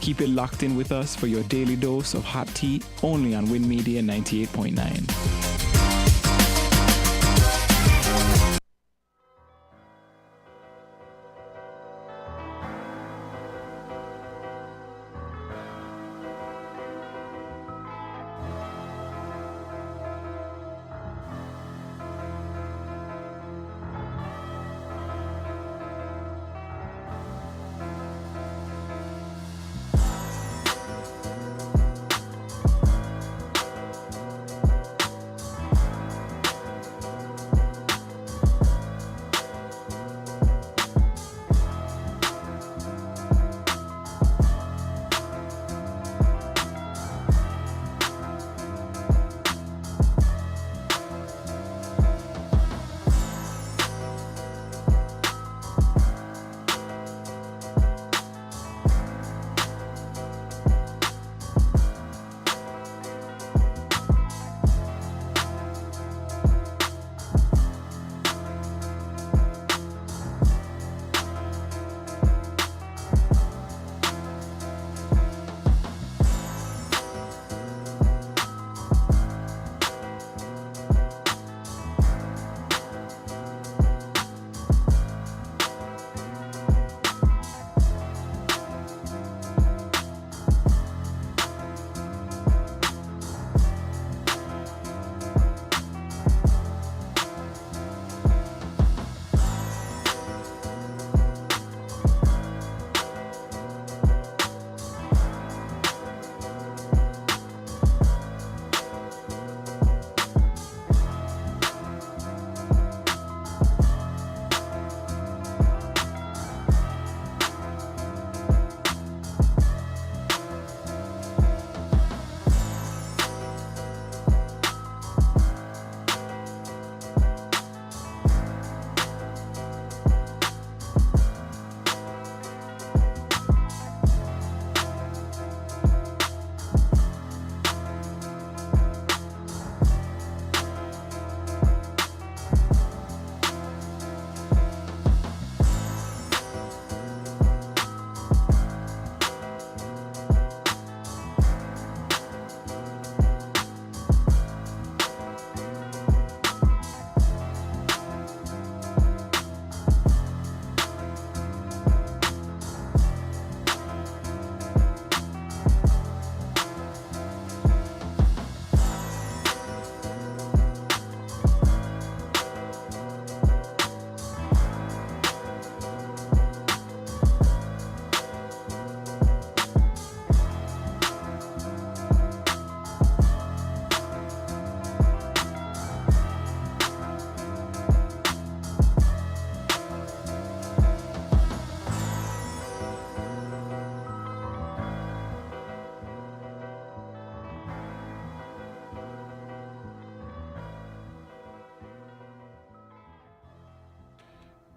Keep it locked in with us for your daily dose of hot tea only on Win Media 98.9.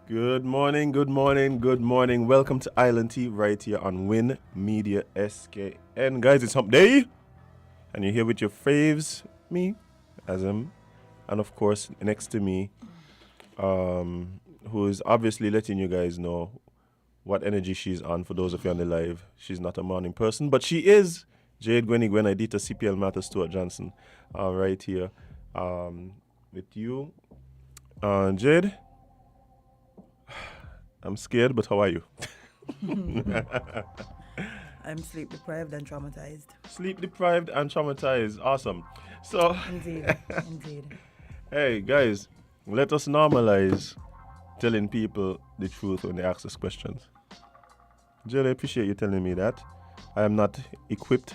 Good morning, good morning, good morning. Welcome to Island Tea right here on Win Media SKN. Guys, it's hump day. And you're here with your faves, me, Azam, and of course, next to me, who is obviously letting you guys know what energy she's on. For those of you on the live, she's not a morning person, but she is Jade Gwenny Gwen Idita CPL Matter Stuart Johnson right here with you. Jade, I'm scared, but how are you? I'm sleep deprived and traumatized. Sleep deprived and traumatized. Awesome. So, Indeed. Hey, guys, let us normalize telling people the truth when they ask us questions. Jill, I appreciate you telling me that. I am not equipped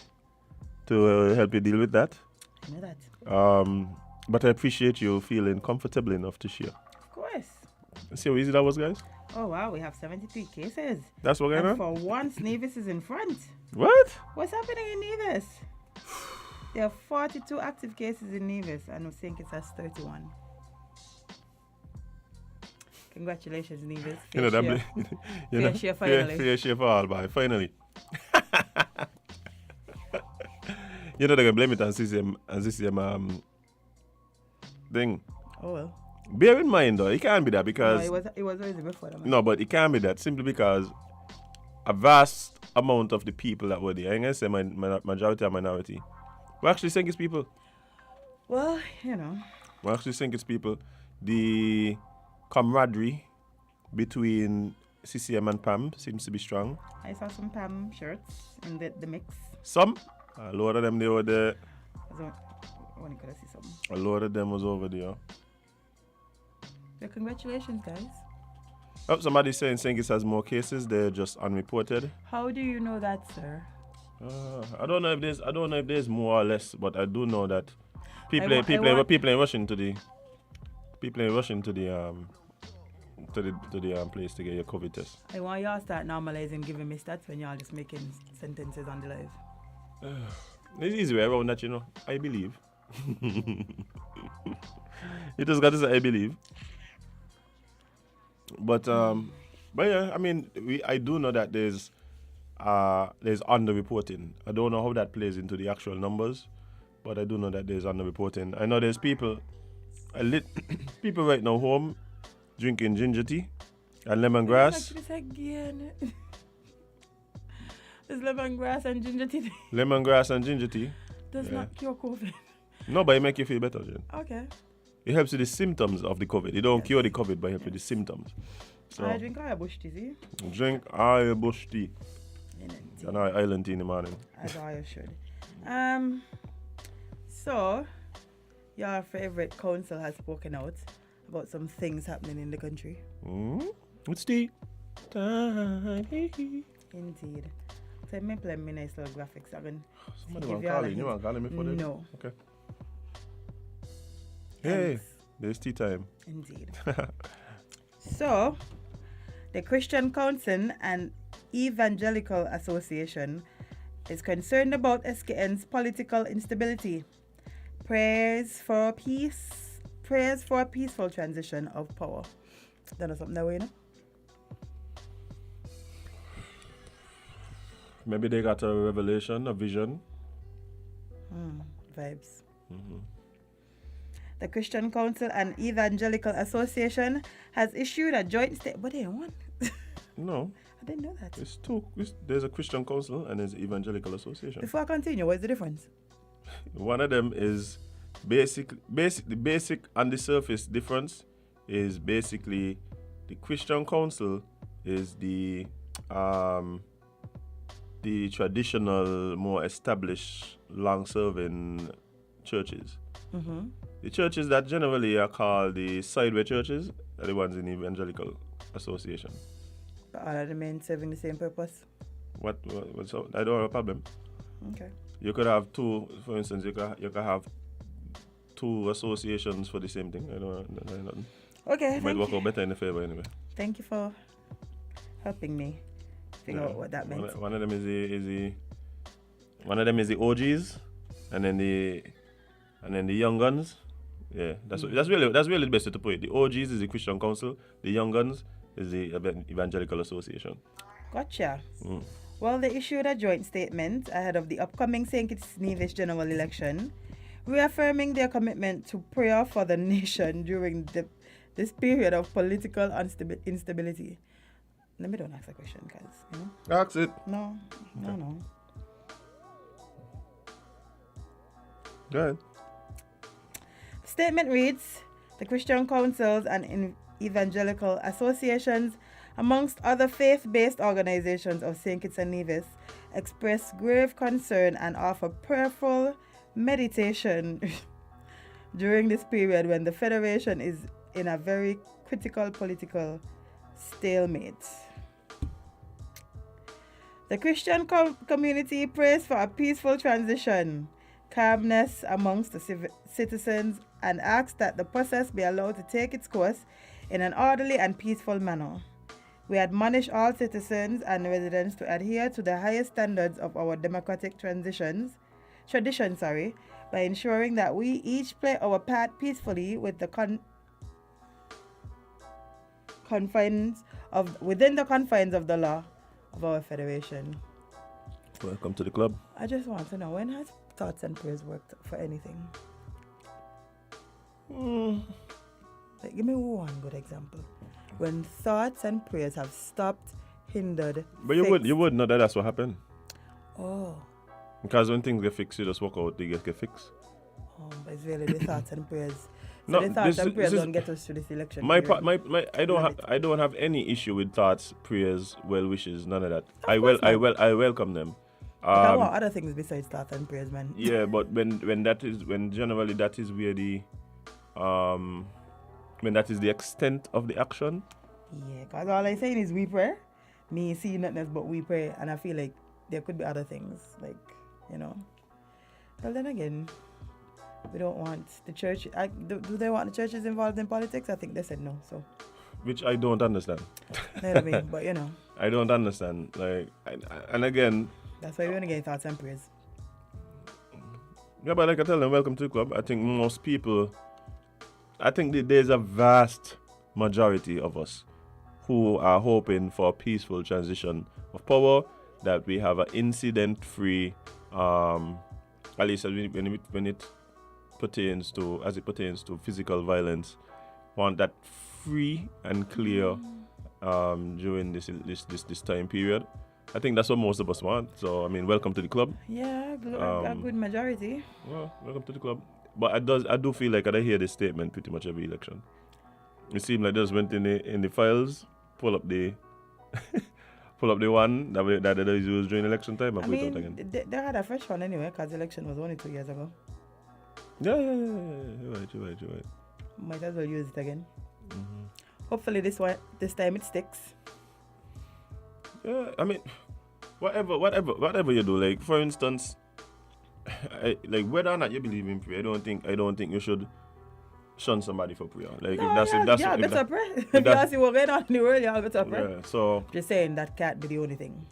to help you deal with that. I know that. But I appreciate you feeling comfortable enough to share. Of course. See how easy that was, guys? Oh, wow. We have 73 cases. That's what going on? For once, Nevis is in front. What? What's happening in Nevis? There are 42 active cases in Nevis, and St. Kitts has 31. Congratulations, Nevis. Fair share finally. Fair share for all, boy. Finally. You know they're going to blame it on CCM thing. Oh, well. Bear in mind, though, it can't be that because... No, it was always before that. No, but it can't be that simply because a vast amount of the people that were there. I'm going to say majority or minority. We actually think it's people. Well, you know. We actually think it's people. The camaraderie between CCM and PAM seems to be strong. I saw some PAM shirts in the mix. Some? A lot of them, they were there. Only could I see some. A lot of them was over there. So congratulations, guys. Oh, somebody's saying Sengis has more cases. They're just unreported. How do you know that, sir? I don't know if there's more or less, but I do know that people ain't rushing to the place to get your COVID test. I want y'all start normalizing giving me stats when y'all just making sentences on the live. It's easy way around that, you know. I believe. You just got to say I believe. But yeah, I mean, I do know that there's underreporting. I don't know how that plays into the actual numbers, but I do know that there's underreporting. I know there's people right now home drinking ginger tea and lemongrass. There's lemongrass and ginger tea. Lemongrass and ginger tea Does not cure COVID. No, but it make you feel better, Jen. Okay. It helps with the symptoms of the COVID. It don't cure the COVID, but it helps with the symptoms. So I drink all bush tea, see? Drink all bush tea. And our island tea in the morning. As I should. So, your favorite council has spoken out about some things happening in the country. It's tea time. Indeed. So, I play me nice little graphics. Somebody want to call you? You want to call me for that? No. Okay. Hey, there's tea time. Indeed. So, the Christian Council and Evangelical Association is concerned about SKN's political instability. Prayers for a peaceful transition of power. That is something that way, you know? Maybe they got a revelation, a vision. Vibes. The Christian Council and Evangelical Association has issued a joint statement. But they one. No. I didn't know that. It's two. There's a Christian Council and there's an Evangelical Association. Before I continue, what is the difference? One of them is the basic on the surface difference is basically the Christian Council is the traditional, more established, long-serving churches. The churches that generally are called the sideway churches are the ones in the Evangelical Association. But all of them men serving the same purpose? What's up? I don't have a problem. Okay. You could have two, for instance, you could have two associations for the same thing. I don't know nothing. Okay. It might work out better in the favor anyway. Thank you for helping me figure out what that meant. One of them is the OGs, and then the young guns. Yeah, that's really the best way to put it. The OGs is the Christian Council. The young guns is the Evangelical Association. Gotcha. Well, they issued a joint statement ahead of the upcoming St. Kitts-Nevis general election, reaffirming their commitment to prayer for the nation during this period of political instability. Let me don't ask a question, guys. You know? Ask it. No. Go ahead. Statement reads, the Christian councils and evangelical associations, amongst other faith-based organizations of St. Kitts and Nevis, express grave concern and offer prayerful meditation during this period when the Federation is in a very critical political stalemate. The Christian community prays for a peaceful transition, calmness amongst the citizens, and asks that the process be allowed to take its course in an orderly and peaceful manner. We admonish all citizens and residents to adhere to the highest standards of our democratic tradition, by ensuring that we each play our part peacefully with the within the confines of the law of our federation. Welcome to the club. I just want to know, when has thoughts and prayers worked for anything? Like, give me one good example when thoughts and prayers have stopped hindered. But you fixed. would know that that's what happened. Oh. Because when things get fixed, you just walk out, they get fixed. Oh, but it's really the thoughts and prayers. So No, the thoughts and prayers this is- don't get us through this election. My, period. I don't have any issue with thoughts, prayers, well wishes, none of that. Of course not. I welcome them. But I want other things besides thoughts and prayers, man. Yeah, but when generally that is where the when that is the extent of the action. Yeah, because all I'm saying is we pray. Me see nothing else but we pray. And I feel like there could be other things. Like, you know. Well, then again, we don't want the church. Do they want the churches involved in politics? I think they said no. So, Which I don't understand. you know what I mean? But, you know, I don't understand. Like, and again, that's why we want to get thoughts and prayers. yeah, but like I tell them, welcome to the club. I think most people, there's a vast majority of us who are hoping for a peaceful transition of power, that we have an incident-free, at least when it pertains to physical violence, want that free and clear during this time period. I think that's what most of us want. So I mean, welcome to the club. Yeah, a good majority. Well, welcome to the club. But I do feel like I hear this statement pretty much every election. It seems like they just went in the files, pull up the one that they used during election time and I put it out mean, again. they had a fresh one anyway, because the election was only 2 years ago. Yeah. You're right. Might as well use it again. Mm-hmm. Hopefully this time it sticks. Yeah, I mean, whatever you do, like for instance, like whether or not you believe in prayer, I don't think you should shun somebody for prayer. Like No, if that's yeah, if that's yeah, if better that- pray. if If you that's- see what's going on in the world, yeah, better pray. yeah. So Just saying that can't be the only thing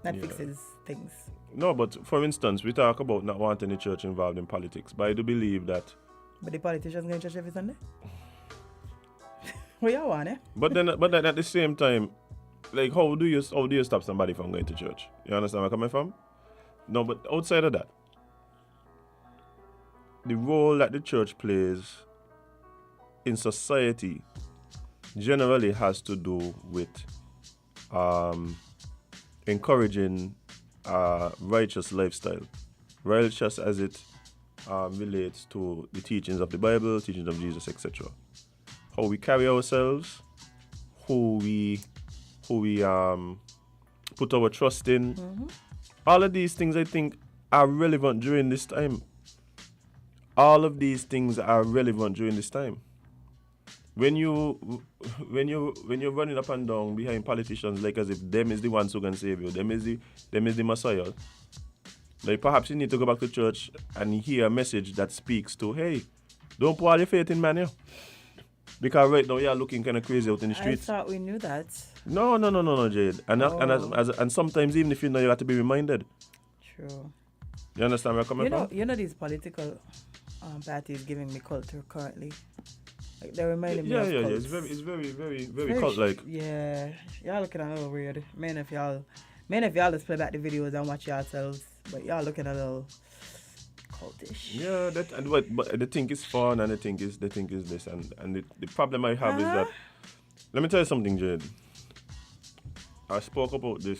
that Yeah. fixes things. no, but for instance, we talk about not wanting the church involved in politics, but I do believe that. But the politicians going to church every Sunday? What y'all want, eh? But then at the same time, like how do you stop somebody from going to church? You understand where I'm coming from? No, but outside of that, the role that the church plays in society generally has to do with encouraging righteous lifestyle, righteous as it relates to the teachings of the Bible, teachings of Jesus, etc. How we carry ourselves, who we put our trust in. All of these things I think are relevant during this time. All of these things are relevant during this time. When you're running up and down behind politicians like as if them is the ones who can save you, them is the Messiah. Like perhaps you need to go back to church and hear a message that speaks to, hey, don't put all your faith in man here. Because right now you're looking kind of crazy out in the streets. I thought we knew that. No, Jade. And sometimes even if you know, you have to be reminded. True. You understand where I'm coming from? You know these political parties giving me culture currently. Like they're reminding me Yeah. of cults. It's very cult-like. Yeah, y'all looking a little weird. Man, if y'all just play back the videos and watch yourselves, but y'all looking a little cultish. Yeah, but the thing is fun, and the thing is this, and the problem I have is that. Let me tell you something, Jade. I spoke about this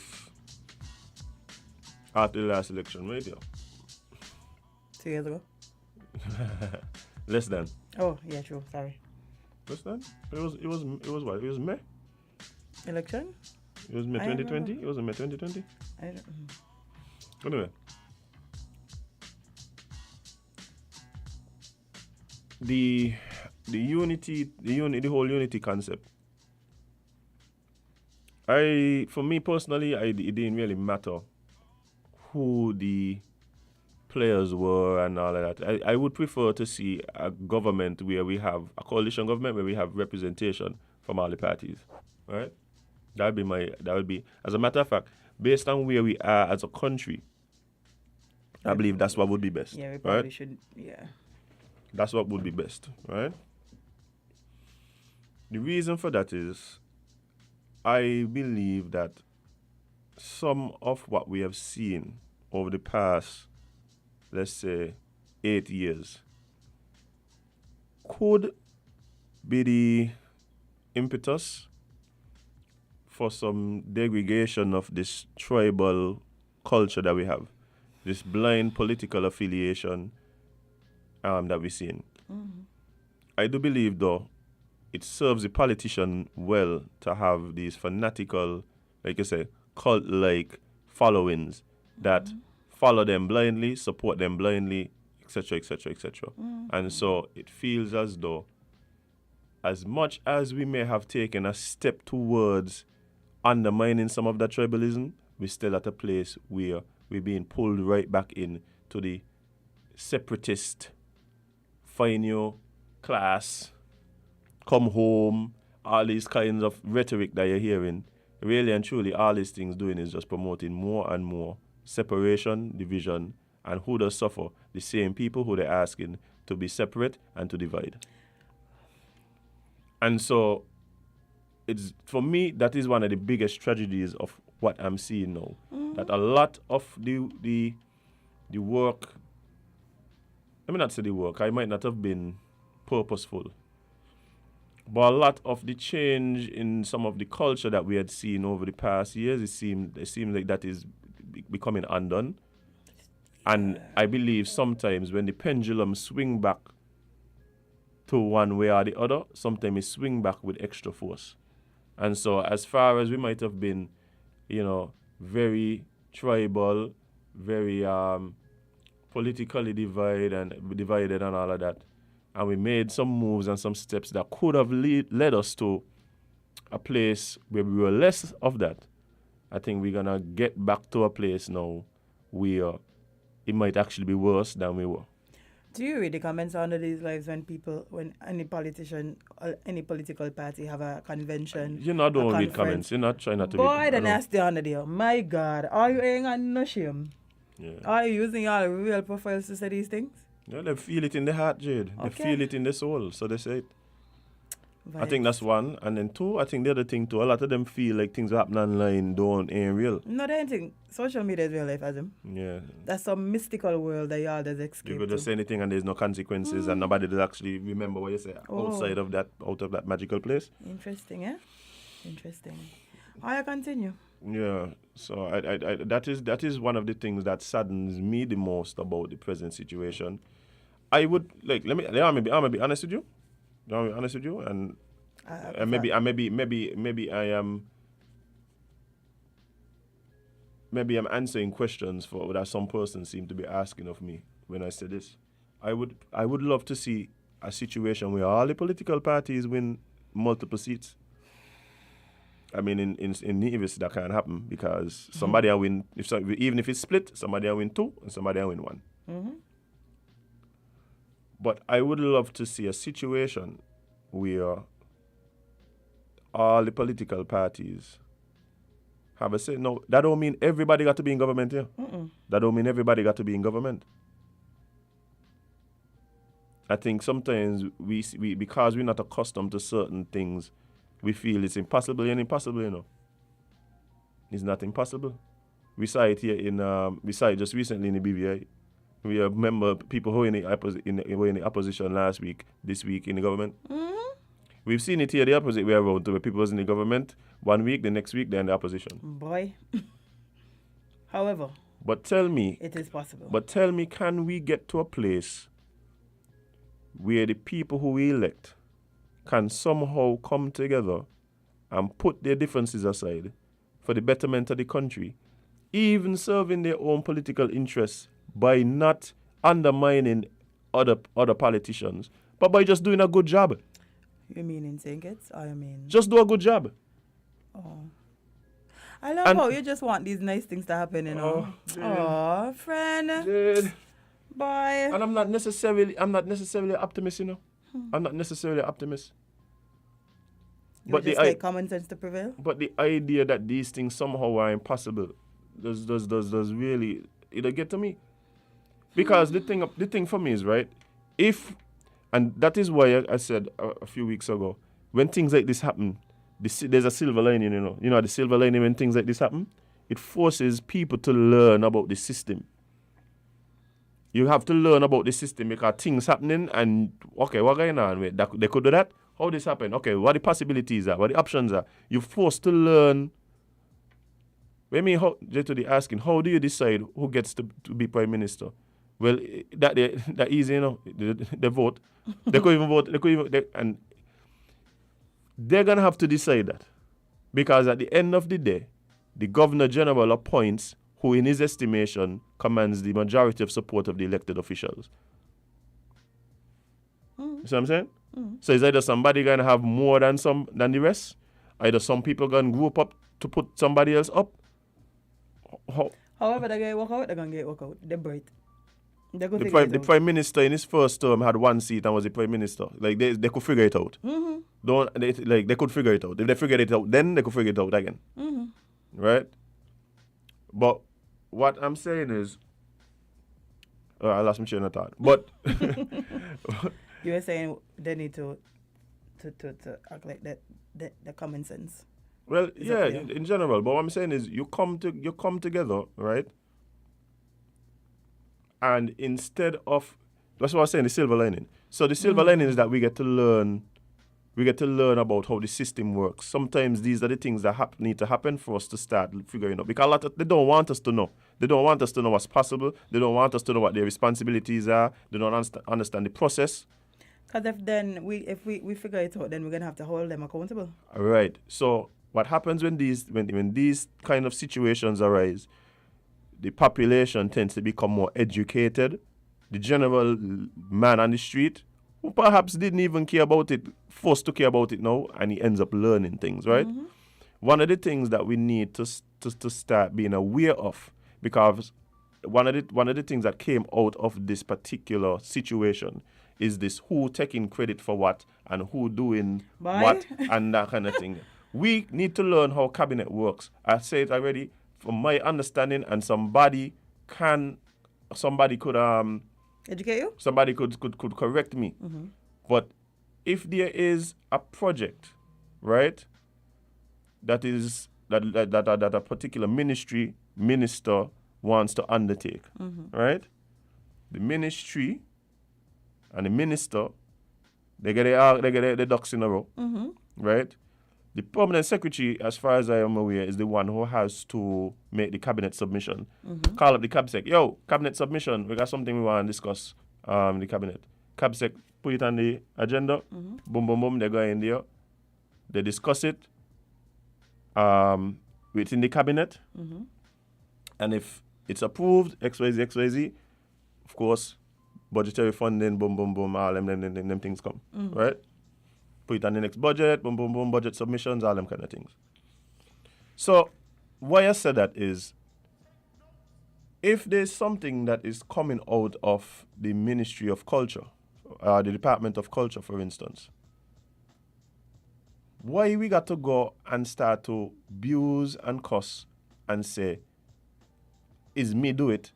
after the last election, right here. 2 years ago. Less than. Oh yeah, true. Sorry. Less than. It was what? It was May. Election? It was May I don't 2020. It was May 2020. I don't. Anyway. The whole unity concept. For me personally, it didn't really matter who the players were and all of that. I would prefer to see a government where we have a coalition government where we have representation from all the parties, right? That would be, as a matter of fact, based on where we are as a country, I believe that's what would be best. Yeah, we probably right? should. Yeah. That's what would be best, right? The reason for that is I believe that some of what we have seen over the past, let's say, 8 years could be the impetus for some degradation of this tribal culture that we have, this blind political affiliation that we're seeing. I do believe, though, it serves the politician well to have these fanatical, like you say, cult-like followings that follow them blindly, support them blindly, etc., etc., etc. And so it feels as though, as much as we may have taken a step towards undermining some of that tribalism, we're still at a place where we're being pulled right back in to the separatist, find your class, come home, all these kinds of rhetoric that you're hearing. Really and truly, all these things doing is just promoting more and more separation, division, and who does suffer? The same people who they're asking to be separate and to divide. And so, it's, for me, that is one of the biggest tragedies of what I'm seeing now. That a lot of the work, let me not say the work, I might not have been purposeful, but a lot of the change in some of the culture that we had seen over the past years, it seemed like that is becoming undone. And I believe sometimes when the pendulum swing back to one way or the other, sometimes it swing back with extra force. And so as far as we might have been, very tribal, very politically divided and all of that, and we made some moves and some steps that could have led us to a place where we were less of that. I think we're going to get back to a place now where it might actually be worse than we were. Do you read the comments under these lives when any politician or any political party have a convention? You know, don't read comments. You're not trying not to read. Boy, the nasty under there. My God, are you ain't got no shame? Yeah. Are you using your real profiles to say these things? Yeah, they feel it in the heart, Jade. Okay. They feel it in the soul, so they say it. Vibes. I think that's one. And then two, I think the other thing too, a lot of them feel like things that happen online ain't real. No, they ain't think. Social media is real life, Azim. Yeah. That's some mystical world that y'all just escape You could just to. say anything and there's no consequences and nobody does actually remember what you say outside of that, out of that magical place. Interesting, eh? Interesting. I continue. Yeah. So I that is one of the things that saddens me the most about the present situation. I would like I'm gonna be honest with you. I'm gonna be honest with you, and maybe I'm answering questions for that some person seem to be asking of me when I say this. I would love to see a situation where all the political parties win multiple seats. I mean, in Nevis that can't happen because somebody will win. Even if it's split, somebody will win 2 and somebody will win 1. Mm-hmm. But I would love to see a situation where all the political parties have a say. No, that don't mean everybody got to be in government here. That don't mean everybody got to be in government. I think sometimes we because we're not accustomed to certain things, we feel it's impossible and impossible, It's not impossible. We saw it here we saw it just recently in the BVI. We remember people who were in the opposition last week, this week in the government. Mm-hmm. We've seen it here the opposite way around, where people was in the government 1 week, the next week they're in the opposition. Boy. However. But tell me. It is possible. But tell me, can we get to a place where the people who we elect can somehow come together and put their differences aside for the betterment of the country, even serving their own political interests by not undermining other politicians, but by just doing a good job? You mean in St. Kitts, or you mean? Just do a good job. Oh. I love how you just want these nice things to happen, Oh, friend. Jade. Bye. And I'm not necessarily an optimist, I'm not necessarily an optimist. But just like common sense to prevail? But the idea that these things somehow are impossible does really, it'll get to me. Because the thing for me is, right, and that is why I said a few weeks ago, when things like this happen, there's a silver lining, the silver lining when things like this happen, it forces people to learn about the system. You have to learn about the system because things happening and, okay, what going on? Wait, they could do that? how this happened. Okay, what the possibilities are, what the options are. You're forced to learn. When me just to the asking, how do you decide who gets to be prime minister? Well, that easy, you know. They vote. They could even vote. And they're gonna have to decide that, because at the end of the day, the Governor General appoints who, in his estimation, commands the majority of support of the elected officials. You see what I'm saying? So is either somebody gonna have more than the rest, either some people gonna group up to put somebody else up. However they get work out, they're gonna get work out. They're bright. The prime minister in his first term had one seat and was the prime minister. Like they could figure it out. They could figure it out. If they figured it out, then they could figure it out again. Right? But what I'm saying is, I lost my train of thought. But you were saying they need to act like that, the common sense. Well, yeah, in general. But what I'm saying is, you come together, right? And instead of, that's what I was saying, the silver lining. So the silver lining is that we get to learn about how the system works. Sometimes these are the things that need to happen for us to start figuring out. Because they don't want us to know. They don't want us to know what's possible. They don't want us to know what their responsibilities are. They don't understand the process. Because if we figure it out, then we're gonna have to hold them accountable. All right. So what happens when these kind of situations arise? The population tends to become more educated. The general man on the street, who perhaps didn't even care about it, forced to care about it now, and he ends up learning things, right? One of the things that we need to start being aware of, because one of the things that came out of this particular situation is this who taking credit for what and who doing what and that kind of thing. We need to learn how cabinet works. I said it already. From my understanding, and somebody could educate you. Somebody could correct me. But if there is a project, right, that a particular minister wants to undertake, right, the ministry and the minister, they get the ducks in a row, right. The permanent secretary, as far as I am aware, is the one who has to make the cabinet submission. Call up the CabSec. Yo, cabinet submission. We got something we want to discuss. The cabinet. CabSec put it on the agenda. Boom, boom, boom. They go in there. They discuss it within the cabinet. And if it's approved, XYZ, of course, budgetary funding, boom, boom, boom, all them things come, right? Put it on the next budget, boom, boom, boom, budget submissions, all them kind of things. So, why I said that is, if there's something that is coming out of the Ministry of Culture, the Department of Culture, for instance, why we got to go and start to abuse and cuss and say, is me do it,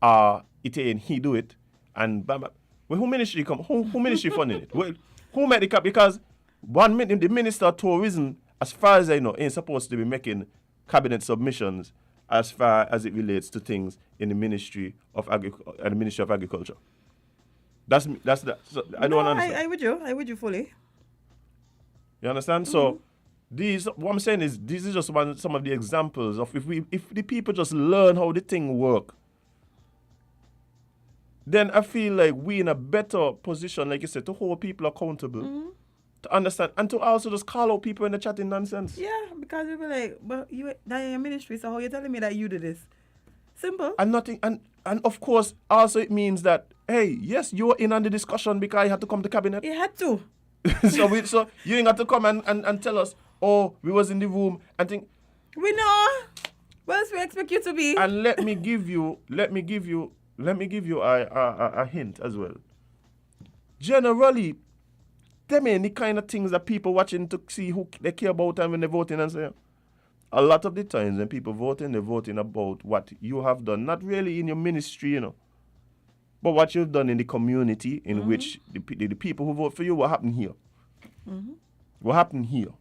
it ain't he do it, and bam, bam. Well, who ministry come? Who ministry funding it? Well, who made the cap? Because the Minister of Tourism, as far as I know, ain't supposed to be making cabinet submissions as far as it relates to things in the Ministry of Agriculture. That's that. So I don't understand. I would you fully. You understand? So what I'm saying is, these is just some of the examples of if the people just learn how the thing work, then I feel like we in a better position, like you said, to hold people accountable, to understand, and to also just call out people in the chatting nonsense. Yeah, because you'll be like, but you that in your ministry, so how you telling me that you did this? Simple. And nothing, and of course, also it means that, hey, yes, you were in on the discussion because you had to come to cabinet. You had to. so you ain't got to come and tell us, oh, we was in the room and think. We know. What else we expect you to be? And let me give you a hint as well. Generally, them ain't the kind of things that people watching to see who they care about and when they're voting and say. A lot of the times when people voting, they're voting about what you have done, not really in your ministry, but what you've done in the community in which the people who vote for you, what happened here? What happened here?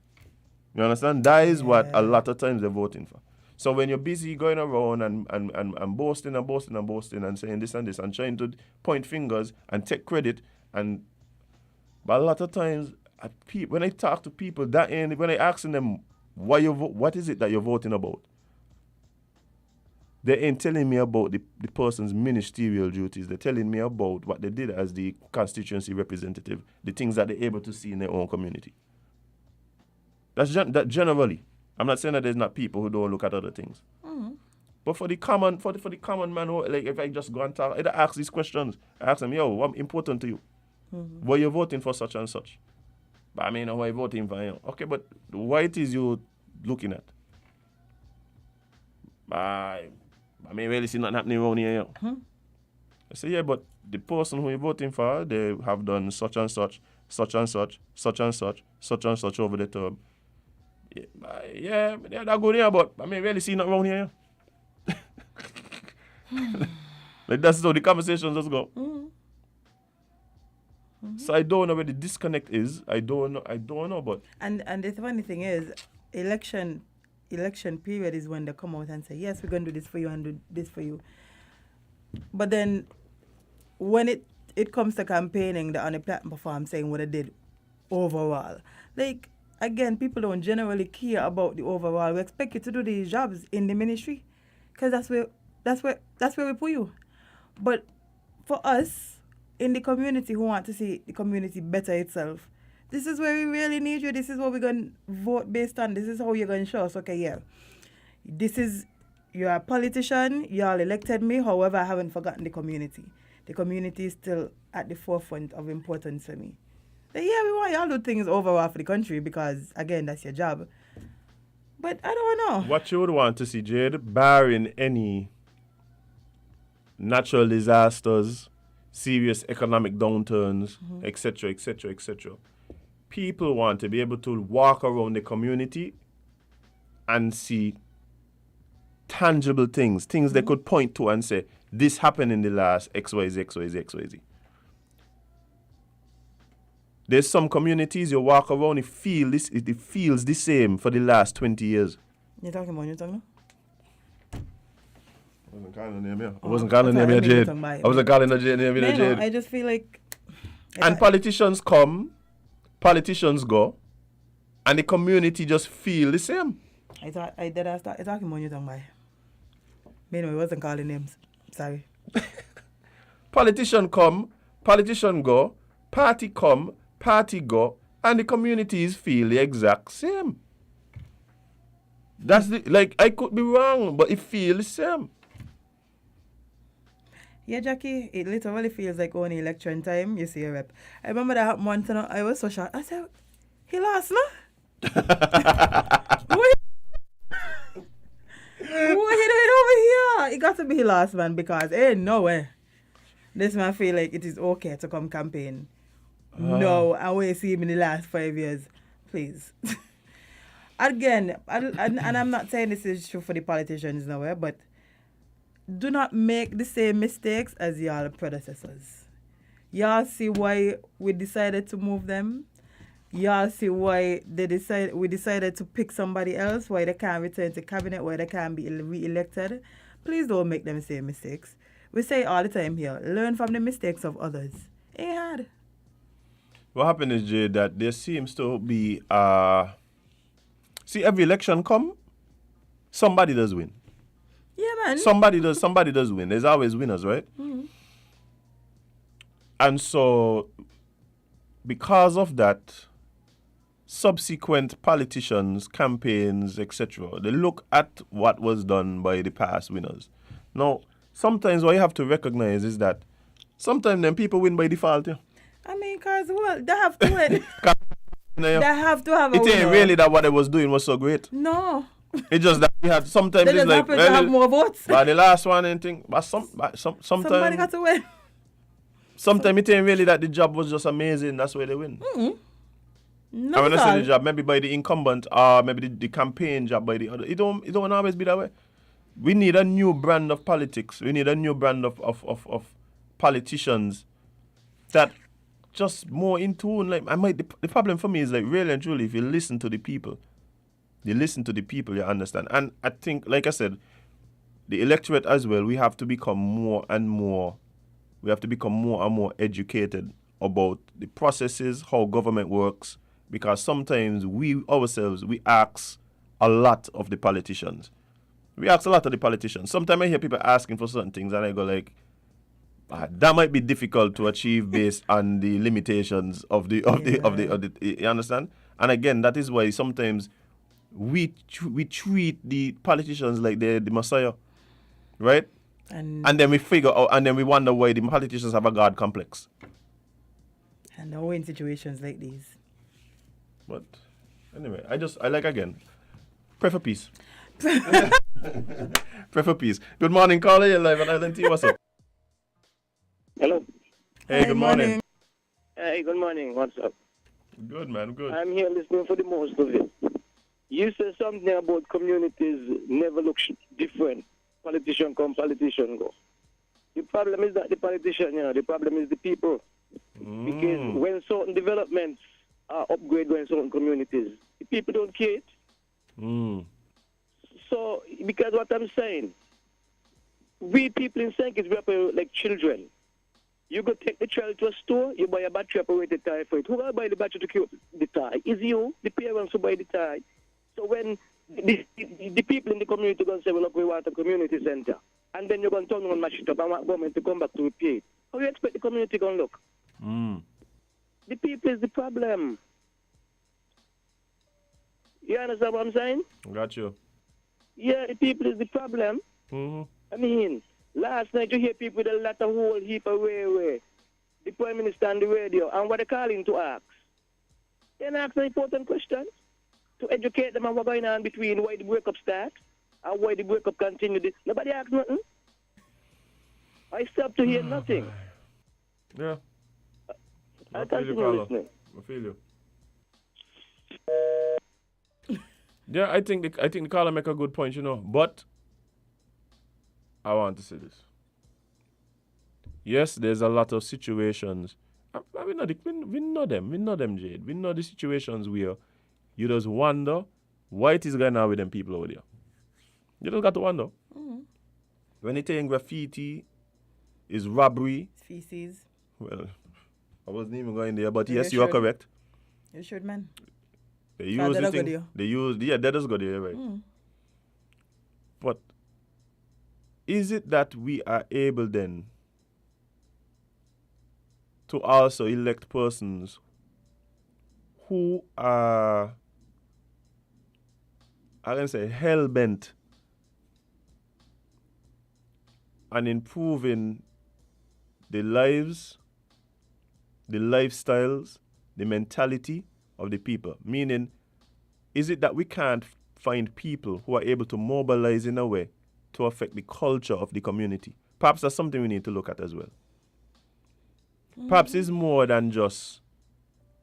You understand? That is what a lot of times they're voting for. So when you're busy going around and boasting and saying this and trying to point fingers and take credit, but a lot of times when I talk to people, when I asking them what is it that you're voting about, they ain't telling me about the person's ministerial duties. They're telling me about what they did as the constituency representative, the things that they're able to see in their own community. That generally. I'm not saying that there's not people who don't look at other things. Mm-hmm. But for the common man, who, like if I just go and talk, I ask these questions. I ask them, yo, what's important to you? Mm-hmm. Why you voting for such and such? But I mean, why you voting for you? Okay, but what it is you looking at? I mean, really see nothing happening around here. Hmm. I say, yeah, but the person who you're voting for, they have done such and such, such and such, such and such, such and such over the term. Yeah, they're good here, but I mean, really see nothing around here. Like that's how the conversations just go. Mm-hmm. Mm-hmm. So I don't know where the disconnect is. I don't know, but And the funny thing is, election period is when they come out and say, yes, we're going to do this for you and do this for you. But then when it comes to campaigning, they're on the platform saying what they did overall. Like, again, people don't generally care about the overall. We expect you to do these jobs in the ministry because that's where we put you. But for us in the community who want to see the community better itself, this is where we really need you. This is what we're going to vote based on. This is how you're going to show us, okay, yeah, you're a politician, y'all elected me, however, I haven't forgotten the community. The community is still at the forefront of importance for me. But yeah, we want y'all to do things overall for the country because, again, that's your job. But I don't know. what you would want to see, Jade, barring any natural disasters, serious economic downturns, etc., etc., etc., people want to be able to walk around the community and see tangible things they could point to and say, this happened in the last XYZ, XYZ, XYZ. There's some communities you walk around, it feels the same for the last 20 years. You're talking about? I wasn't calling her name here. I wasn't calling her name here, Jade. I wasn't calling her name here, Jade. I just feel like... And politicians come, politicians go, and the community just feel the same. I talking about you talking about. Anyway, I wasn't calling names. Sorry. Politician come, politician go, party come, party go, and the communities feel the exact same. That's I could be wrong, but it feels the same. Yeah, Jackie, it literally feels like only election time, you see a rep. I remember that month, I was so shocked. I said, he lost, no? What he doing over here? It got to be he lost, man, because ain't no way. This man feel like it is okay to come campaign. No, I will see him in the last 5 years. Please. Again, and I'm not saying this is true for the politicians nowhere, but do not make the same mistakes as y'all predecessors. Y'all see why we decided to move them. Y'all see why we decided to pick somebody else, why they can't return to cabinet, why they can't be re-elected. Please don't make them same mistakes. We say all the time here, learn from the mistakes of others. Ain't hard. What happened is, Jay, that there seems to be see, every election come, somebody does win. Yeah, man. Somebody does win. There's always winners, right? Mm-hmm. And so, because of that, subsequent politicians, campaigns, etc., they look at what was done by the past winners. Now, sometimes what you have to recognize is that sometimes then people win by default. Yeah. I mean, because they have to win. They have to have a It ain't winner. really that what they was doing was so great. No. It's just that we had sometimes They it's just like happen to have more votes. But the last one ain't thing. But Somebody sometimes got to win. sometimes it ain't really that the job was just amazing. That's why they win. Mm-hmm. And when I say the job, maybe by the incumbent or maybe the campaign job by the other. It don't always be that way. We need a new brand of politics. We need a new brand of politicians that just more in tune. Like the problem for me is like really and truly, if you listen to the people, you understand. And I think, like I said, the electorate as well, we have to become more and more educated about the processes, how government works, because sometimes we ourselves, we ask a lot of the politicians. Sometimes I hear people asking for certain things and I go like, that might be difficult to achieve based on the limitations of the you understand? And again, that is why sometimes we treat the politicians like they're the messiah, right? And then we figure out, and then we wonder why the politicians have a God complex. And now in situations like these. But anyway, I like again, pray for peace. Pray for peace. Good morning, caller. You're live on ILNT. What's up? Hello. Hey, good morning. Hey, good morning. What's up? Good, man. Good. I'm here listening for the most of it. You said something about communities never look different. Politician come, politician go. The problem is not the politician, the problem is the people. Because when certain developments are upgrade in certain communities, the people don't care it. So, because what I'm saying, we people in St. Kitts, we operate like children. You go take the child to a store, you buy a battery operated tie for it. Who will buy the battery to keep the tie? Is you, the parents who buy the tie. So when the people in the community going to say, well, look, we want a community center, and then you're going to turn around and match it up and want government to come back to repair it, how do you expect the community going to look? The people is the problem. You understand what I'm saying? Got you. Yeah, the people is the problem. I mean, last night you hear people with a lot of whole heap of way. The Prime Minister on the radio, and what they calling to ask. They ask an important question to educate them on what's going on between why the breakup start and why the breakup continue. Nobody asks nothing. I stop to hear nothing. Yeah. I continue listening. I feel you. Yeah, I think the caller make a good point, but I want to say this. Yes, there's a lot of situations. We know them, Jade. We know the situations where you just wonder why it is going on with them people over there. You just got to wonder. When they saying graffiti is robbery. Feces. Well, I wasn't even going there, but yes, you are correct. You should, man. They use the thing. That does go there, right? But is it that we are able then to also elect persons who are, I can say, hell-bent on improving the lives, the lifestyles, the mentality of the people? Meaning, is it that we can't find people who are able to mobilize in a way to affect the culture of the community? Perhaps that's something we need to look at as well. Perhaps it's more than just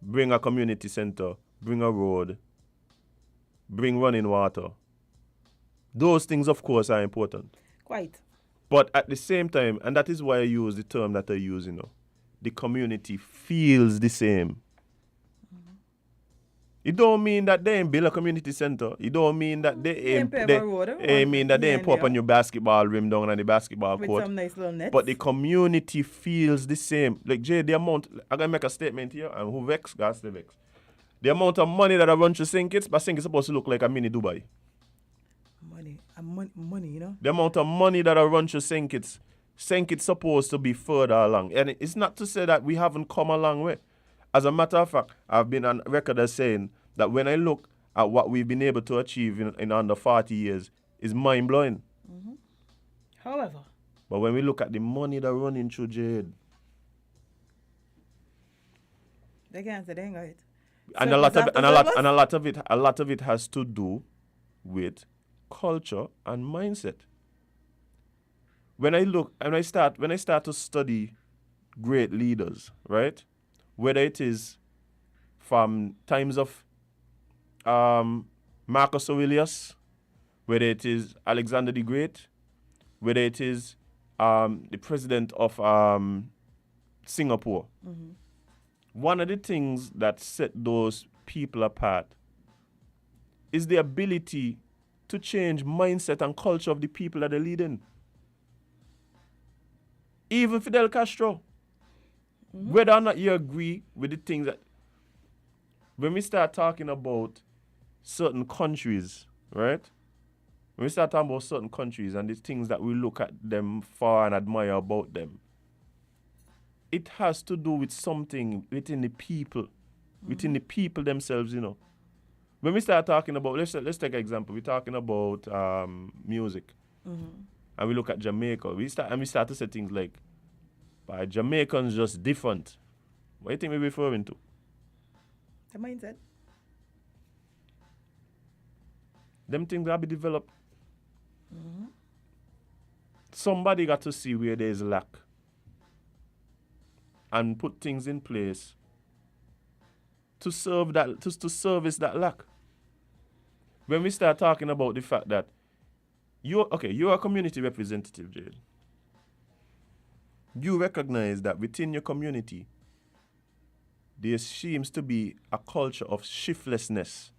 bring a community center, bring a road, bring running water. Those things, of course, are important. Quite. But at the same time, and that is why I use the term that I use, the community feels the same. It don't mean that they ain't build a community center. It don't mean that they ain't pop on your basketball rim down on the basketball with court. Some nice little nets. But the community feels the same. Like Jay, the amount, I'm gonna make a statement here, and who vex, gas the vex. The amount of money that I run through St. Kitts, but St. Kitts supposed to look like a mini Dubai. Money, The amount of money that I run through St. Kitts supposed to be further along. And it's not to say that we haven't come a long way. As a matter of fact, I've been on record as saying that when I look at what we've been able to achieve in under 40 years, is mind-blowing. However. But when we look at the money that running through Jade, they can't say they ain't got it. And a lot of it has to do with culture and mindset. When I start to study great leaders, right? Whether it is from times of Marcus Aurelius, whether it is Alexander the Great, whether it is the president of Singapore. One of the things that set those people apart is the ability to change mindset and culture of the people that they're leading. Even Fidel Castro, whether or not you agree with the things that when we start talking about certain countries, right? When we start talking about certain countries and the things that we look at them for and admire about them, it has to do with something within the people, within the people themselves, you know. When we start talking about, let's take an example. We're talking about music, and we look at Jamaica. We start to say things like, Jamaicans just different. What do you think we're referring to? The mindset. Them things that be developed. Somebody got to see where there's lack and put things in place to serve that, to service that lack. When we start talking about the fact that you're a community representative, Jade. You recognize that within your community, there seems to be a culture of shiftlessness,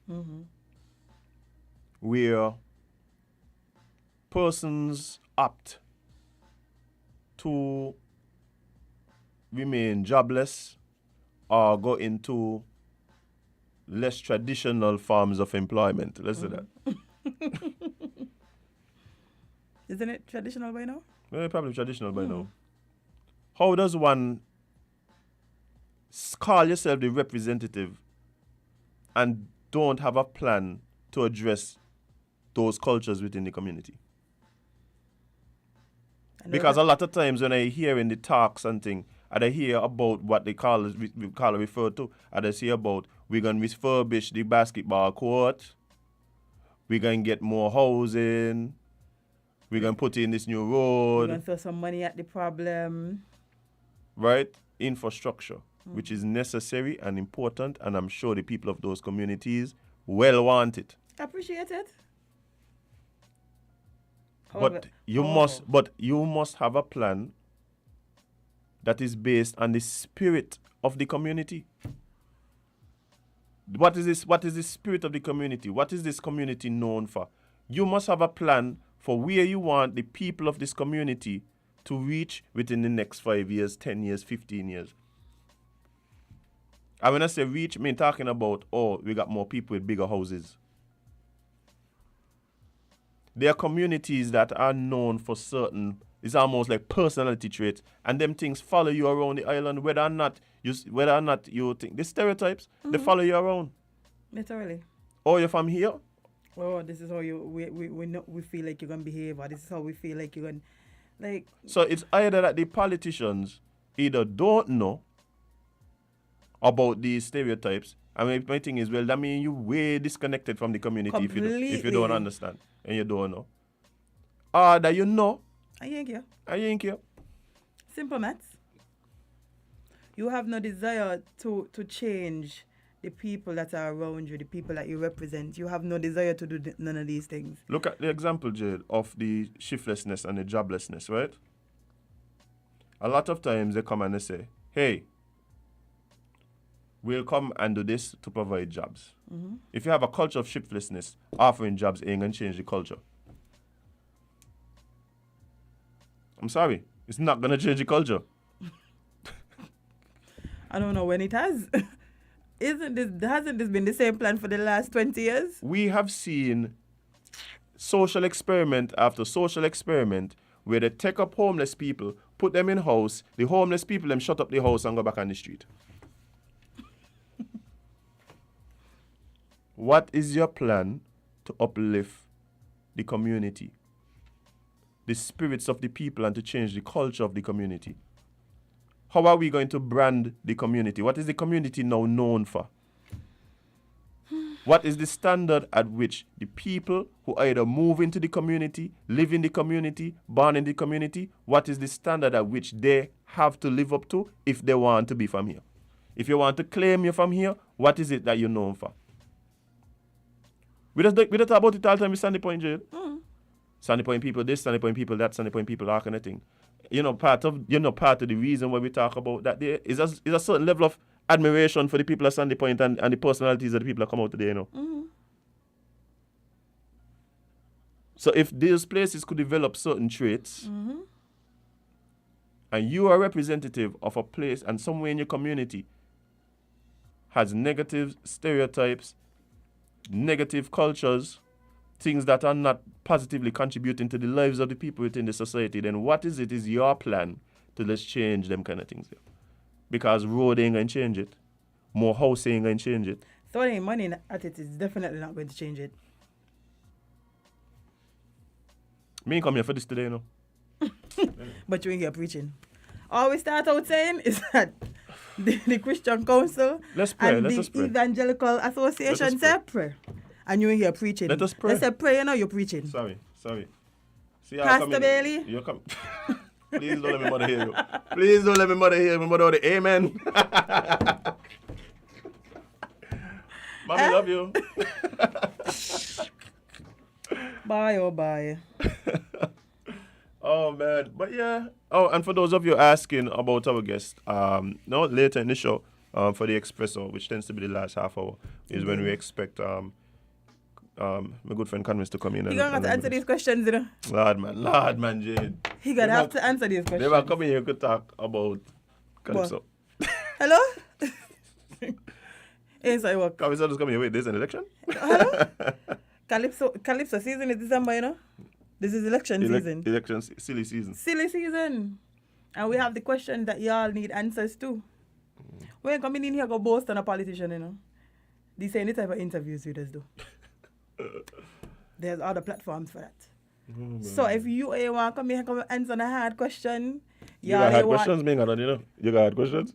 where persons opt to remain jobless or go into less traditional forms of employment. Let's say that. Isn't it traditional by now? Well, probably traditional by now. How does one call yourself the representative and don't have a plan to address those cultures within the community? Because a lot of times when I hear in the talks and things, and I hear about what they refer to, and I see about we're going to refurbish the basketball court, we're going to get more housing, we're going to put in this new road. We're going to throw some money at the problem. Right? Infrastructure, which is necessary and important, and I'm sure the people of those communities well want it. Appreciate it. But you must have a plan that is based on the spirit of the community. What is this? What is the spirit of the community? What is this community known for? You must have a plan for where you want the people of this community to reach within the next 5 years, 10 years, 15 years. And when I say reach, I mean talking about, we got more people with bigger houses. There are communities that are known for certain, it's almost like personality traits, and them things follow you around the island, whether or not you think the stereotypes, they follow you around. Literally. Oh, you're from here? Oh, this is how we feel like you're gonna behave, or this is how we feel like you're gonna So it's either that the politicians either don't know about these stereotypes. I mean, my thing is, well, that means you're way disconnected from the community if you don't understand and you don't know. Or that you know. I ain't here. I ain't here. Simple maths. You have no desire to change the people that are around you, the people that you represent. You have no desire to do none of these things. Look at the example, Jade, of the shiftlessness and the joblessness, right? A lot of times they come and they say, hey, we'll come and do this to provide jobs. If you have a culture of shiftlessness, offering jobs ain't going to change the culture. I'm sorry. It's not going to change the culture. I don't know when it has. Hasn't this been the same plan for the last 20 years? We have seen social experiment after social experiment where they take up homeless people, put them in house, the homeless people them shut up the house and go back on the street. What is your plan to uplift the community, the spirits of the people, and to change the culture of the community? How are we going to brand the community? What is the community now known for? What is the standard at which the people who either move into the community, live in the community, born in the community, what is the standard at which they have to live up to if they want to be from here? If you want to claim you're from here, what is it that you're known for? We don't talk about it all the time with Sandy Point Jail. Sandy Point people this, Sandy Point people that, Sandy Point people that kind of thing. Part of the reason why we talk about that there is a certain level of admiration for the people of Sandy Point and the personalities of the people that come out today, So if these places could develop certain traits, and you are representative of a place and somewhere in your community has negative stereotypes, negative cultures, things that are not positively contributing to the lives of the people within the society, then what is your plan to let's change them kind of things? Because road ain't going to change it. More house ain't going to change it. Throwing money at it is definitely not going to change it. Me ain't come here for this today, you know. But you ain't here preaching. All we start out saying is that the Christian Council and the Evangelical Association say pray. And you ain't here preaching. Let us pray. They say pray, you know you're preaching. Sorry. See, Pastor Bailey. You come. Please don't let me mother hear you. Please don't let me mother hear you. My mother, amen. Mommy, love you. Bye, oh bye. Oh, man. But yeah. Oh, and for those of you asking about our guest, later in the show, for the Espresso, which tends to be the last half hour, is when we expect my good friend Konris to come in. He gonna have to answer these questions, you know. Lord, man, Jade. He gonna have to answer these questions. They were coming here to talk about Calypso. Hello? Yes, I work. Calypso just coming here. Wait, there's an election? Hello? Calypso season is December, you know. This is election season. Election, silly season. Silly season. And we have the question that y'all need answers to. We ain't coming in here go boast on a politician, you know. These ain't the type of interviews we just do. There's other platforms for that. So if you want to come here and answer a hard question, you got hard questions, me, you know? You got hard questions?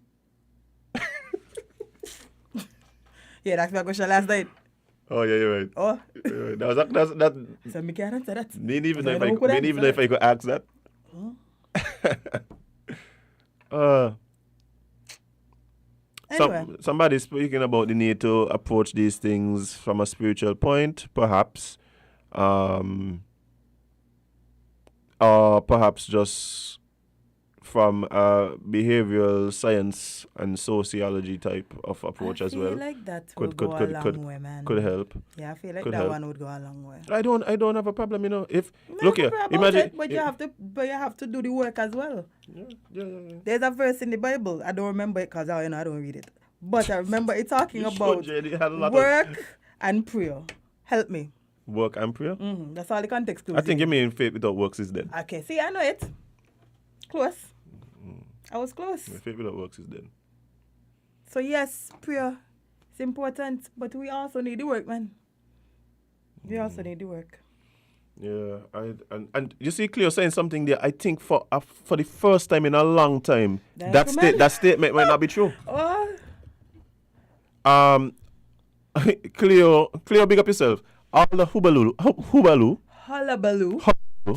Yeah, that's my question last night. Oh, yeah, you're right. Oh. You're right. That. So me can't answer that. Me even if I could ask that. Anyway. Somebody speaking about the need to approach these things from a spiritual point, perhaps. Or perhaps just from a behavioral science and sociology type of approach as well. I feel like that would go a long way, man. Could help. Yeah, I feel like Could that help. one would go a long way. I don't have a problem, you know. Look here, imagine. But you have to do the work as well. Yeah. There's a verse in the Bible. I don't remember it because I don't read it. But I remember it talking about work and prayer. Help me. Work and prayer? Mm-hmm. That's all the context to it. I think you mean faith without works is dead. Okay, see, I know it. Close. I was close. Faith without works is dead. So yes, prayer is important, but we also need the work, man. We also need the work. Yeah, and you see Cleo saying something there. I think for the first time in a long time, that statement might not be true. Cleo, big up yourself. All the hullabaloo.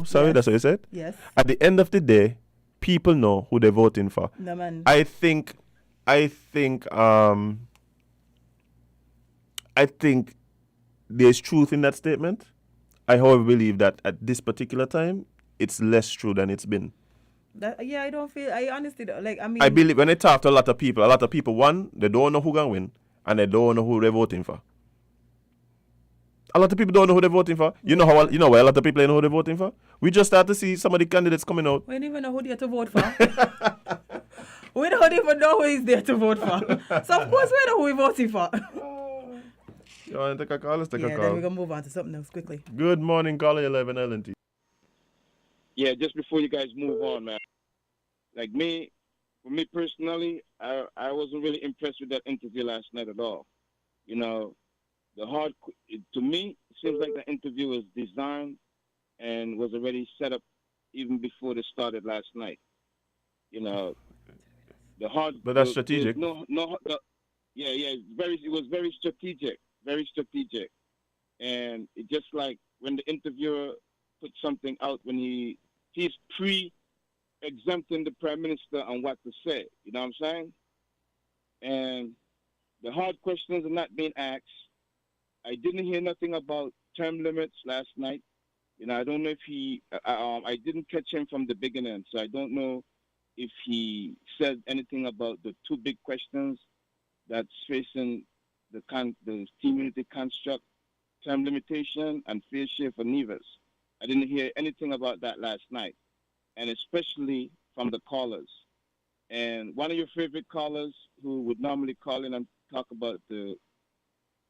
Sorry, that's what you said? Yes. At the end of the day, people know who they're voting for. No, man. I think there's truth in that statement. I, however, believe that at this particular time, it's less true than it's been. I honestly don't. I believe when I talk to a lot of people, one, they don't know who gonna win, and they don't know who they're voting for. A lot of people don't know who they're voting for. You know why a lot of people know who they're voting for? We just start to see some of the candidates coming out. We don't even know who they're to vote for. We don't even know who is there to vote for. So of course we know who we're voting for. You want to take a call? Let's take a call. Yeah, then we're going to move on to something else quickly. Good morning, caller 11 LNT. Yeah, just before you guys move on, man. For me personally, I wasn't really impressed with that interview last night at all. You know, to me, it seems like the interview was designed and was already set up even before they started last night. You know, But that's strategic. It was very strategic. Very strategic. And it just like when the interviewer put something out when he's exempting the Prime Minister on what to say. You know what I'm saying? And the hard questions are not being asked. I didn't hear nothing about term limits last night. You know, I don't know if I didn't catch him from the beginning, so I don't know if he said anything about the two big questions that's facing the team unity construct, term limitation, and fair share for Nevis. I didn't hear anything about that last night, and especially from the callers. And one of your favorite callers who would normally call in and talk about the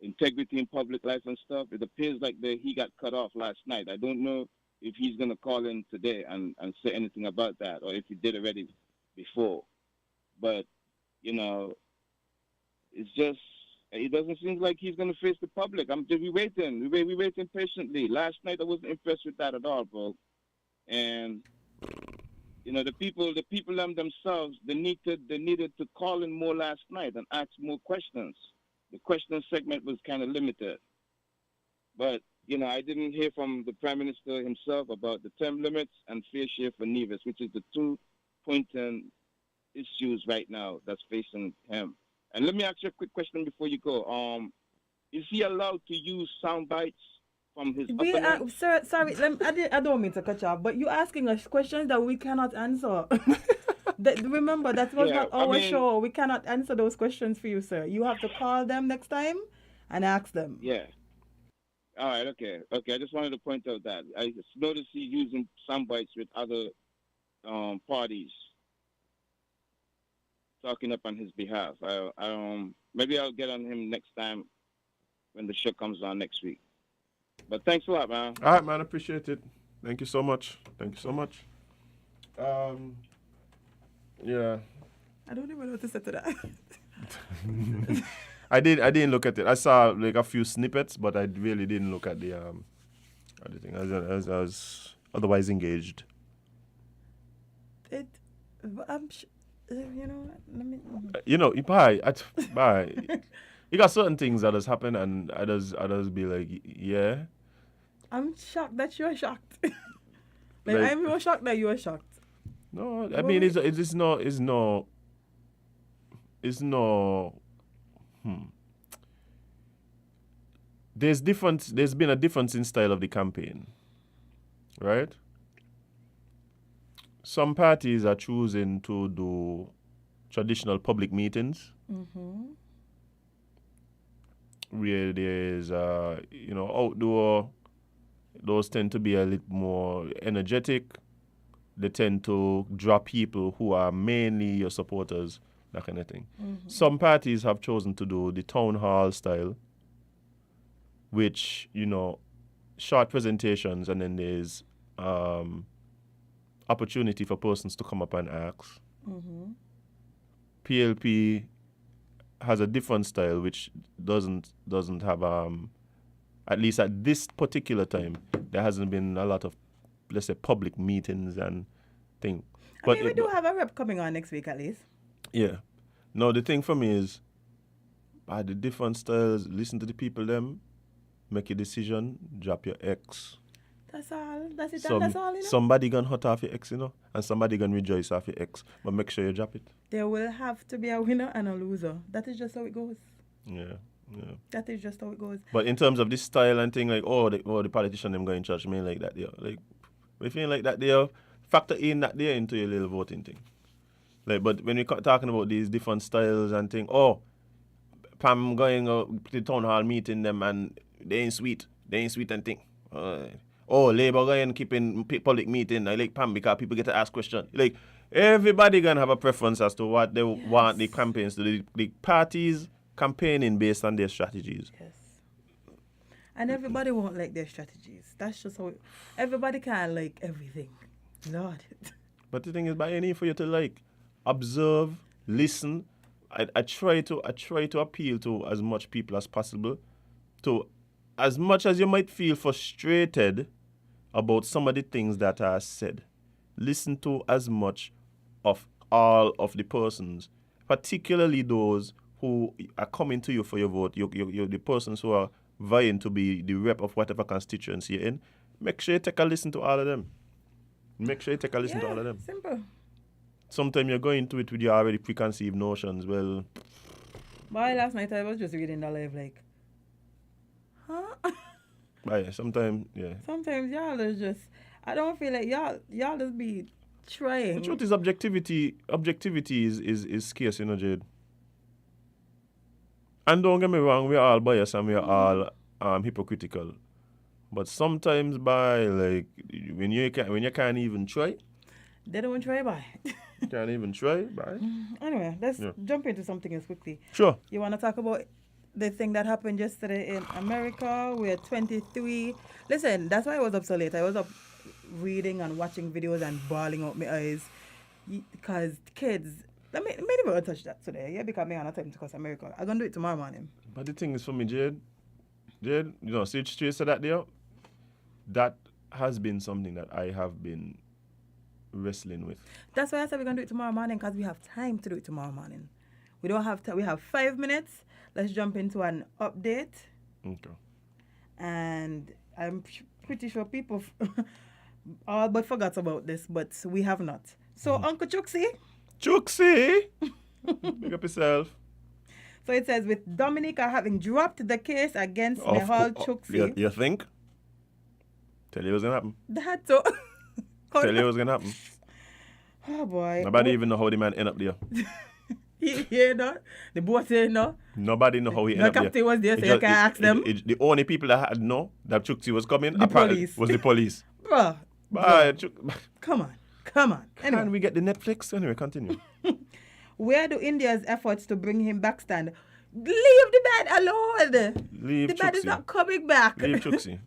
integrity in public life and stuff. It appears like he got cut off last night. I don't know if he's going to call in today and say anything about that, or if he did already before. But, you know, it's just, it doesn't seem like he's going to face the public. We waiting. We waiting patiently. Last night, I wasn't impressed with that at all, bro. And, you know, the people themselves, they needed to call in more last night and ask more questions. The question segment was kind of limited. But, you know, I didn't hear from the Prime Minister himself about the term limits and fair share for Nevis, which is the 2 pointing issues right now that's facing him. And let me ask you a quick question before you go. Is he allowed to use sound bites from his opponents? Sir, sorry, I don't mean to cut you off, but you're asking us questions that we cannot answer. Remember, that was not our show. We cannot answer those questions for you, sir. You have to call them next time and ask them. Yeah. All right, okay. I just wanted to point out that I just noticed he using sound bites with other parties talking up on his behalf. Maybe I'll get on him next time when the show comes on next week. But thanks a lot, man. All right, man. Appreciate it. Thank you so much. Yeah. I don't even know what to say to that. I didn't look at it. I saw like a few snippets, but I really didn't look at the thing. I was otherwise engaged. Bye. You got certain things that has happened, and others be like, yeah. I'm shocked that you're shocked. I'm more shocked that you're shocked. No, I mean it's no. There's been a difference in style of the campaign, right? Some parties are choosing to do traditional public meetings, where there's outdoor. Those tend to be a little more energetic. They tend to draw people who are mainly your supporters, that kind of thing. Some parties have chosen to do the town hall style, which, short presentations, and then there's opportunity for persons to come up and ask. PLP has a different style, which doesn't have, at least at this particular time, there hasn't been a lot of, let's say, public meetings and thing. But we do have a rep coming on next week at least. Yeah. No, the thing for me is, by the different styles, listen to the people them, make a decision, drop your X. That's all. That's it. That's all, Somebody gonna hurt off your X, and somebody gonna rejoice off your X. But make sure you drop it. There will have to be a winner and a loser. That is just how it goes. Yeah. That is just how it goes. But in terms of this style and thing, like, the politician them going in church, me like that, like, we feel like that, they factor in that there into your little voting thing. Like, but when we're talking about these different styles and thing, Pam going to the town hall meeting them and they ain't sweet and thing. Labour going keeping public meeting. I like Pam because people get to ask questions. Like, everybody gonna have a preference as to what they want the campaigns to do. The parties campaigning based on their strategies. Yes. And everybody won't like their strategies. That's just how everybody can't like everything. Lord. But the thing is, by any for you to like observe, listen, I try to appeal to as much people as possible. To as much as you might feel frustrated about some of the things that are said, listen to as much of all of the persons, particularly those who are coming to you for your vote. You're the persons who are vying to be the rep of whatever constituency you're in. Make sure you take a listen to all of them. Simple. Sometimes you're going to it with your already preconceived notions. Well, last night I was just reading the live like, huh? Sometimes y'all is just, I don't feel like y'all just be trying. The truth is objectivity is scarce, Jade. And don't get me wrong, we are all biased and we are all hypocritical. But sometimes when you can't even try, they don't try by. Can't even try, bye. Anyway, let's Yeah. jump into something else quickly. Sure. You want to talk about the thing that happened yesterday in America where 23... Listen, that's why I was up so late. I was up reading and watching videos and bawling out my eyes because kids... Let me never touch that today, yeah, because I have time to cross America. I'm going to do it tomorrow morning. But the thing is for me, Jade, you know, see straight to that there, that has been something that I have been wrestling with. That's why I said we're going to do it tomorrow morning because we have time to do it tomorrow morning. We don't have time. We have 5 minutes. Let's jump into an update. Okay. And I'm pretty sure people all but forgot about this, but we have not. So, Uncle Chuxie. Chuxie! Big up yourself. So it says, with Dominica having dropped the case against Nehal Chuxie. You think? Tell you what's going to happen. That so... Tell you what's going to happen. Oh, boy. Nobody even know how the man end up there. You know? The boat say no. Nobody know how he The ended up there. captain was there, so you can ask them. The only people that had know that Chuxie was coming The police. was the police. Bruh. Bye. Come on. Anyway. Can we get the Netflix? Anyway, continue. Where do India's efforts to bring him back stand? Leave the man alone. Leave the man is Chuxie. not coming back. Leave Chuxie.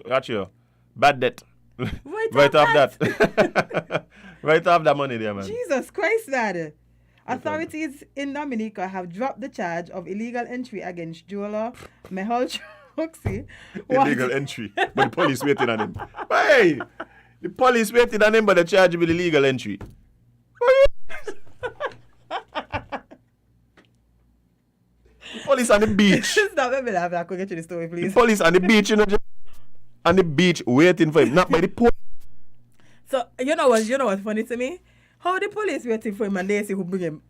Actually, bad debt. Right off that. Right off that money there, man. Jesus Christ, man. Authorities in Dominica have dropped the charge of illegal entry against jeweler Nehal Chuxie. Illegal entry. But the police waiting on him. Hey! The police waiting on him, but they charge him with illegal entry. The police on the beach. Stop, let me laugh. I could get you the story, The please. police on the beach, you know, just on the beach waiting for him. Not by the police. So, you know what's funny to me? How the police waiting for him and they see who bring him?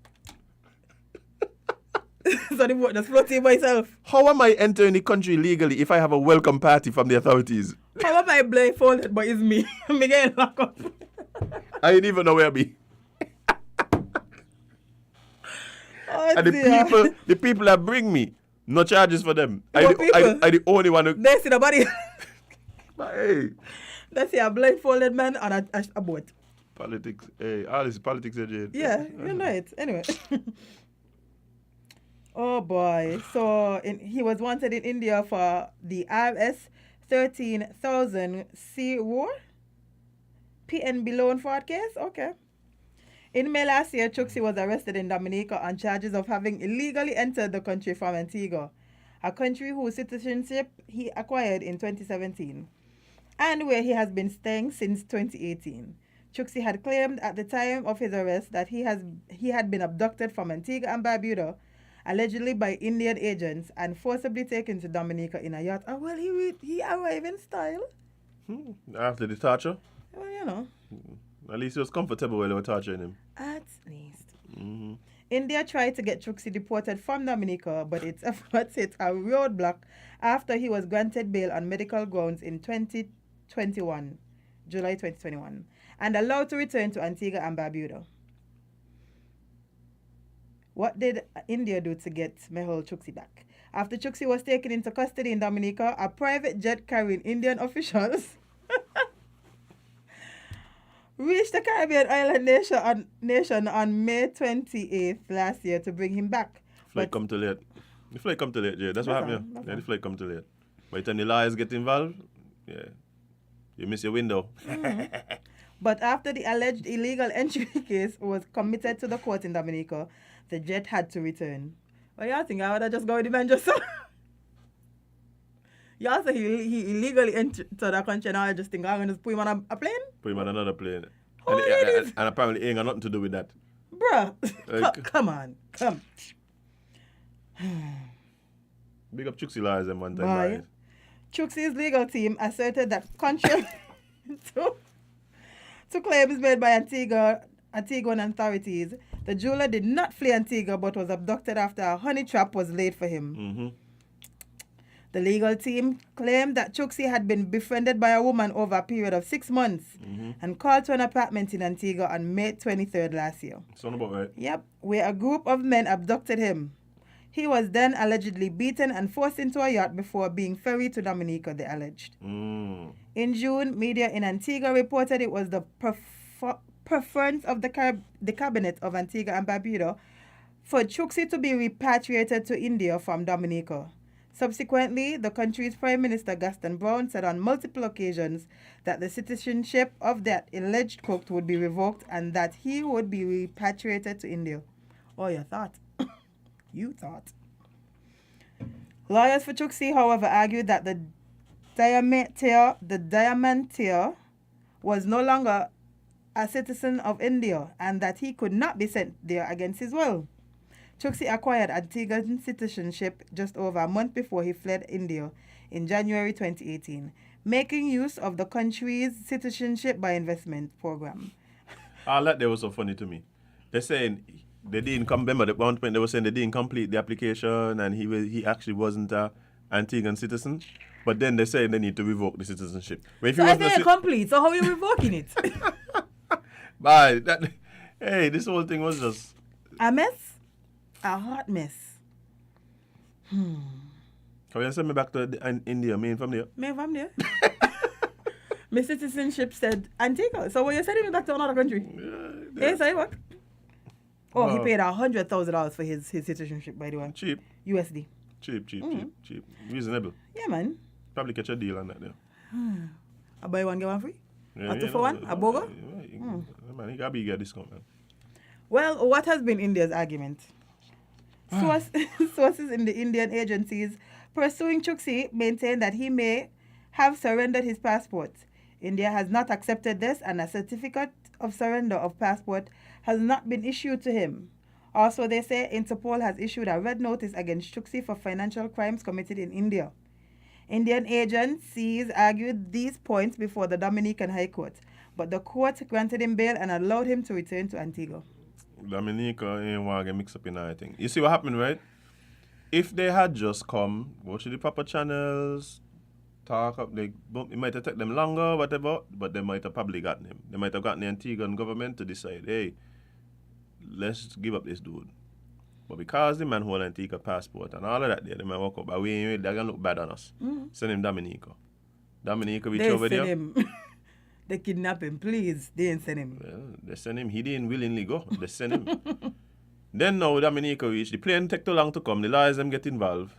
So the boat just floating by itself. How am I entering the country legally if I have a welcome party from the authorities? How am I blindfolded, but it's me? Me getting locked up. I didn't even know where I be. Oh, And dear. the people that bring me, no charges for them. I What people? the only one who... They see the body. Hey, They see a blindfolded man on a boat. politics. Hey, all this politics, Jade. Yeah, you know it. Anyway. Oh boy. So he was wanted in India for the RS 13,000 C war PNB loan fraud case. Okay. In May last year, Chuxie was arrested in Dominica on charges of having illegally entered the country from Antigua, a country whose citizenship he acquired in 2017, and where he has been staying since 2018. Chuxie had claimed at the time of his arrest that he had been abducted from Antigua and Barbuda, allegedly by Indian agents, and forcibly taken to Dominica in a yacht. Oh, well, he arrived in style. After the torture, Well, you know. at least he was comfortable while they were torturing him. At least. India tried to get Chuxie deported from Dominica, but its efforts hit a roadblock after he was granted bail on medical grounds in July 2021, and allowed to return to Antigua and Barbuda. What did India do to get Nehal Chuxie back? After Chuxie was taken into custody in Dominica, a private jet carrying Indian officials reached the Caribbean island nation on May 28th last year to bring him back. Flight come too late. The flight come too late, yeah. That's what happened. That's Yeah, the flight come too late. By the time the lawyers get involved, yeah, you miss your window. But after the alleged illegal entry case was committed to the court in Dominica, the jet had to return. Well, y'all think I would have just gone with the man just so? Y'all say he illegally entered the country and I just think I'm going to just put him on a plane? Put him on another plane. Oh, And apparently it ain't got nothing to do with that. Bruh, Like- come on. Big up Chuxie lawyers them one time. Why? Right? Chuxie's legal team asserted that contrary to claims made by Antiguan authorities, the jeweler did not flee Antigua but was abducted after a honey trap was laid for him. Mm-hmm. The legal team claimed that Chuxie had been befriended by a woman over a period of 6 months and called to an apartment in Antigua on May 23rd last year. Sound about right. Yep, where a group of men abducted him. He was then allegedly beaten and forced into a yacht before being ferried to Dominica, they alleged. Mm. In June, media in Antigua reported it was the preference of the cabinet of Antigua and Barbuda for Chuksi to be repatriated to India from Dominica. Subsequently, the country's Prime Minister Gaston Brown said on multiple occasions that the citizenship of that alleged crook would be revoked and that he would be repatriated to India. Oh, you thought. You thought. Lawyers for Chuksi, however, argued that the Diamantia was no longer a citizen of India and that he could not be sent there against his will. Chuksi acquired Antiguan citizenship just over a month before he fled India in January 2018, making use of the country's citizenship by investment program. All that there was so funny to me. They're saying they didn't come. Remember, at one point they were saying they didn't complete the application and he actually wasn't a Antiguan citizen. But then they say they need to revoke the citizenship. But if So I think complete. So how are you revoking it? Hey, this whole thing was just A mess? A hot mess. Can you send me back to India? Me from there. Me from there. My citizenship said Antigua. So when you sending me back to another country? Yeah, so what? Oh, he paid $100,000 for his citizenship, by the way. Cheap. USD. Cheap. Reasonable. Yeah, man. Probably catch a deal on that there. I buy one, get one free? Yeah, A 2 for 1? A burger? Man, he got to get a discount, man. Well, what has been India's argument? Sources in the Indian agencies pursuing Chuksi maintain that he may have surrendered his passport. India has not accepted this and a certificate of surrender of passport has not been issued to him. Also, they say Interpol has issued a red notice against Chuksi for financial crimes committed in India. Indian agencies argued these points before the Dominican High Court, but the court granted him bail and allowed him to return to Antigua. Dominica ain't want to get mixed up in anything. You see what happened, right? If they had just come, go to the proper channels, talk up, it might have taken them longer, whatever, but they might have probably gotten him. They might have gotten the Antiguan government to decide, hey, let's give up this dude. But because the man hold Antigua passport and all of that, they might walk up, but they're going to look bad on us. Send him Dominica. Dominica, reach over there. Him. They kidnap him, please. They didn't send him. Well, they send him. He didn't willingly go. They send him. Then now Dominica reach. The plane take too long to come. The lawyers them get involved.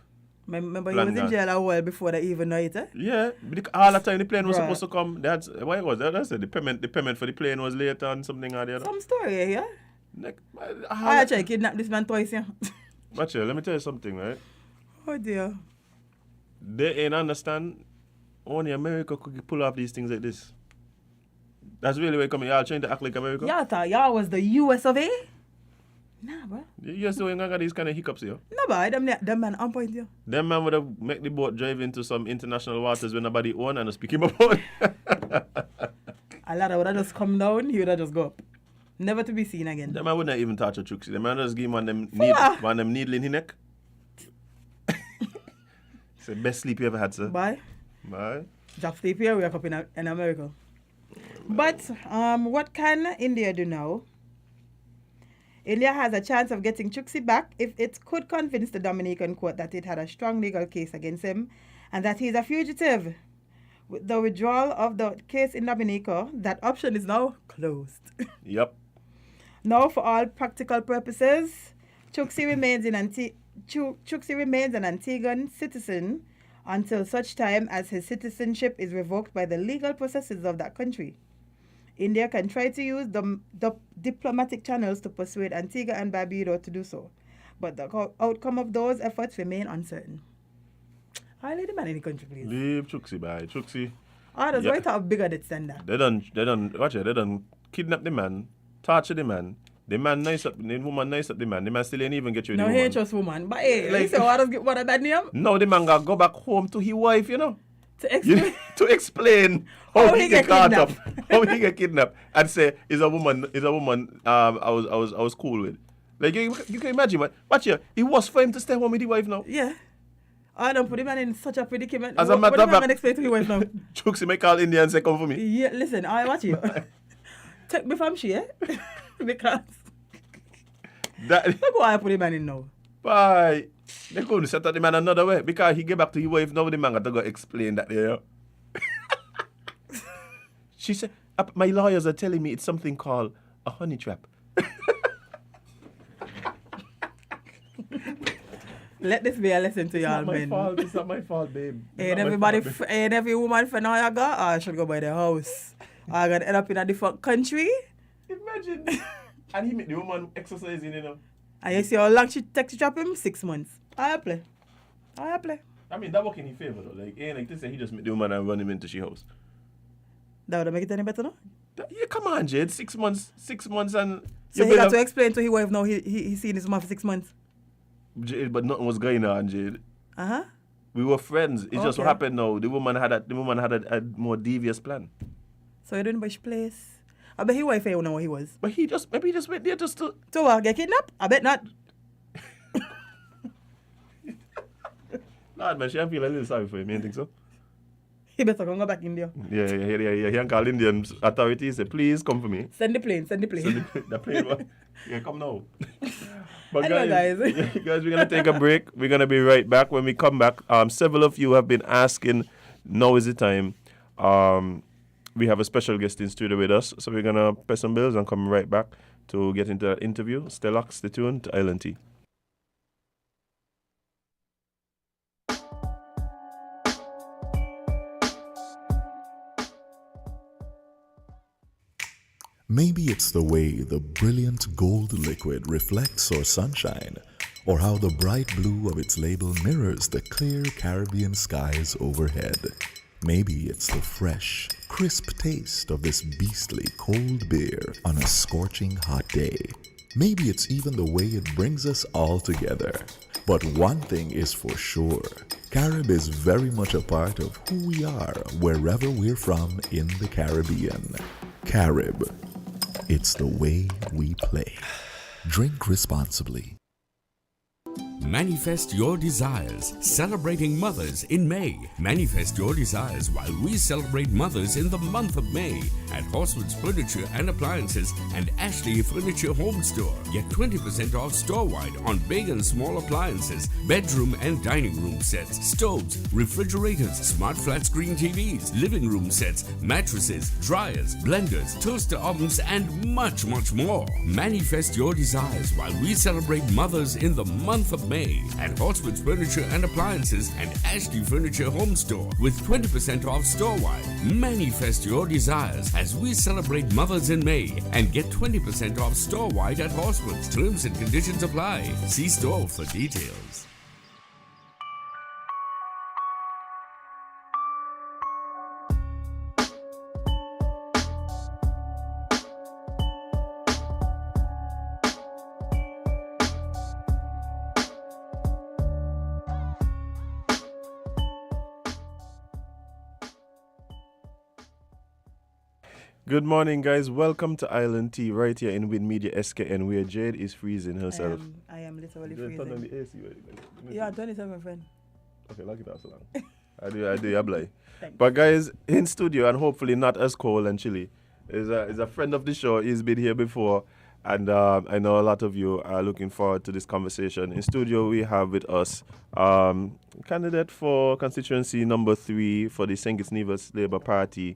Remember he was in jail a while before they even know it, eh? Yeah. All the time the plane was supposed to come. That's why it was that. I said the payment for the plane was later and something or the other. Some story, yeah? I actually kidnapped this man twice, yeah? But let me tell you something, right? Oh dear. They ain't understand. Only America could pull off these things like this. That's really where coming. Y'all trying to act like America? Y'all thought y'all was the US of A? Nah, bro. The US ain't got these kind of hiccups here. No, boy. Them man on point here. Them man would have make the boat drive into some international waters when nobody own and speak him about. A lot would have just come down. He would have just go up. Never to be seen again. Them man wouldn't even touch a Chuksi. Them man just give him one them needle in his neck. It's the best sleep you ever had, sir. Bye. Bye. Just sleep here, wake up in America. But what can India do now? India has a chance of getting Chuksi back if it could convince the Dominican court that it had a strong legal case against him and that he's a fugitive. With the withdrawal of the case in Dominica, that option is now closed. Yep. Now, for all practical purposes, Chuksi remains an Antiguan citizen until such time as his citizenship is revoked by the legal processes of that country. India can try to use the diplomatic channels to persuade Antigua and Barbuda to do so, but the outcome of those efforts remain uncertain. I leave the man in the country, please. Leave Chuksi, bye. Chuksi. There's right out bigger than that. They done kidnap the man, torture the man. The man nice up, the woman nice up the man. The man still ain't even get you the woman. No, he ain't just woman. But hey, like, so what a bad name? No, the man gotta go back home to his wife, you know. To explain how he get caught up, how he get kidnapped, and say is a woman I was cool with. Like you can imagine, man. Watch here, it was for him to stay home with his wife now. Yeah. I don't put him in such a predicament. As a matter of fact, explain to your wife now. Chuksi may call India and say come for me. Yeah, listen, I watch you. Take me from she, because look why I put him in now. Bye. They couldn't set up the man another way because he get back to his wife now. The man got to go explain that there. She said, my lawyers are telling me it's something called a honey trap. Let this be a lesson to y'all, men. It's not my fault, babe. Ain't every woman for now you got, I should go by the house. I gotta end up in a different country. Imagine. And he make the woman exercising, you know. And you see how long she takes to trap him? 6 months. I play. I mean, that work in his favor, though. Like, ain't like this, he just make the woman and run him into she house. That would make it any better, no? Yeah, come on, Jade. 6 months and... So he got to explain to his wife now he seen his mom for 6 months. Jade, but nothing was going on, Jade. Uh-huh. We were friends. It just happened now. The woman had a more devious plan. So you didn't bush place. I bet his wife ain't know what he was. But maybe he just went there just to... So get kidnapped? I bet not. Lord, man, she don't feel a little sorry for him. You don't think so? He better go back India. Yeah. He can call Indian authorities, say, please come for me. Send the plane. The plane one. Yeah, come now. But Hello, guys. Guys, we're going to take a break. We're going to be right back. When we come back, several of you have been asking, now is the time. We have a special guest in studio with us, so we're going to pay some bills and come right back to get into that interview. Stay locked, stay tuned to Island Tea. Maybe it's the way the brilliant gold liquid reflects our sunshine, or how the bright blue of its label mirrors the clear Caribbean skies overhead. Maybe it's the fresh, crisp taste of this beastly cold beer on a scorching hot day. Maybe it's even the way it brings us all together. But one thing is for sure, Carib is very much a part of who we are wherever we're from in the Caribbean. Carib. It's the way we play. Drink responsibly. Manifest your desires, celebrating mothers in May. Manifest your desires while we celebrate mothers in the month of May at Horsewood's Furniture and Appliances and Ashley Furniture Home Store. Get 20% off store-wide on big and small appliances, bedroom and dining room sets, stoves, refrigerators, smart flat screen TVs, living room sets, mattresses, dryers, blenders, toaster ovens, and much, much more. Manifest your desires while we celebrate mothers in the month of May at Horsewood's Furniture and Appliances and Ashley Furniture Home Store with 20% off store-wide. Manifest your desires as we celebrate mothers in May and get 20% off store-wide at Horsewood's. Terms and conditions apply. See store for details. Good morning, guys. Welcome to Island Tea right here in Win Media SKN, where Jade is freezing herself. I am literally Turn on freezing. the AC. Yeah, 27, friend. Okay, lock it out so long. I do, apply. But guys, in studio and hopefully not as cold and chilly, is a friend of the show. He's been here before, and I know a lot of you are looking forward to this conversation. In studio, we have with us candidate for constituency number 3 for the St. Kitts-Nevis Labour Party,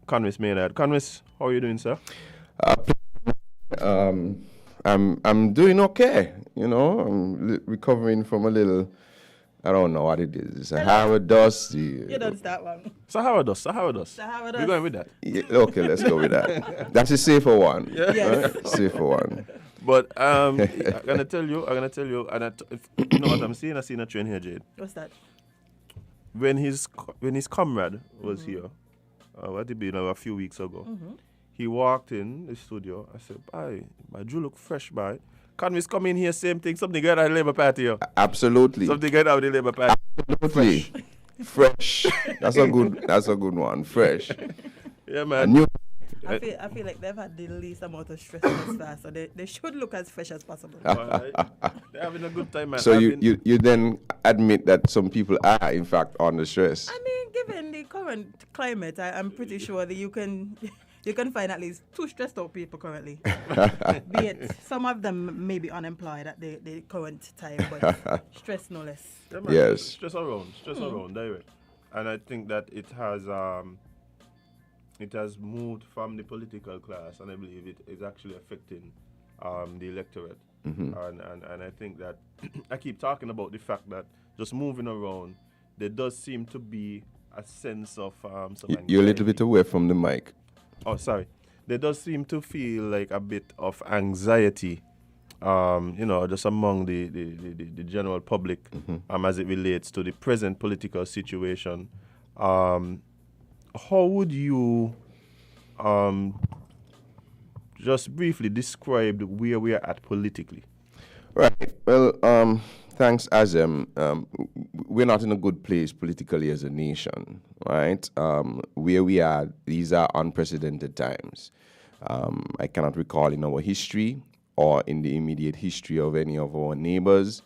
Konris Maynard. Konris, how are you doing, sir? I'm doing okay. You know, I'm recovering from a little. I don't know what it is. It's a Howard dust. You don't start one. Sahara dust. We're going with that. Yeah, okay, let's go with that. That's a safer one. Yes. Right? Safer one. But I'm gonna tell you, and if you know what I'm seeing. I seen a train here, Jade. What's that? When his comrade was here, what did be a few weeks ago, he walked in the studio. I said, "Bye, you look fresh, bye." Konris come in here, same thing. Something good out of the Labour Party here. Absolutely. Something good out of the Labour Party. Absolutely. Fresh. That's a good one. Fresh. Yeah, man. I feel like they've had the least amount of stress this far, so they should look as fresh as possible. They're having a good time, man. So you then admit that some people are in fact under stress. I mean, given the current climate, I'm pretty sure that you can find at least 2 stressed out people currently. Be it some of them may be unemployed at the current time, but stress no less. Yeah, man. Yes. Stress around, direct. And I think that it has it has moved from the political class, and I believe it is actually affecting the electorate. And I think that I keep talking about the fact that just moving around, there does seem to be a sense of some anxiety. You're a little bit away from the mic. Oh, sorry. There does seem to feel like a bit of anxiety, just among the general public, as it relates to the present political situation. How would you just briefly describe where we are at politically? Right. Well, thanks, Azem. We're not in a good place politically as a nation, right? Where we are, these are unprecedented times. I cannot recall in our history or in the immediate history of any of our neighbors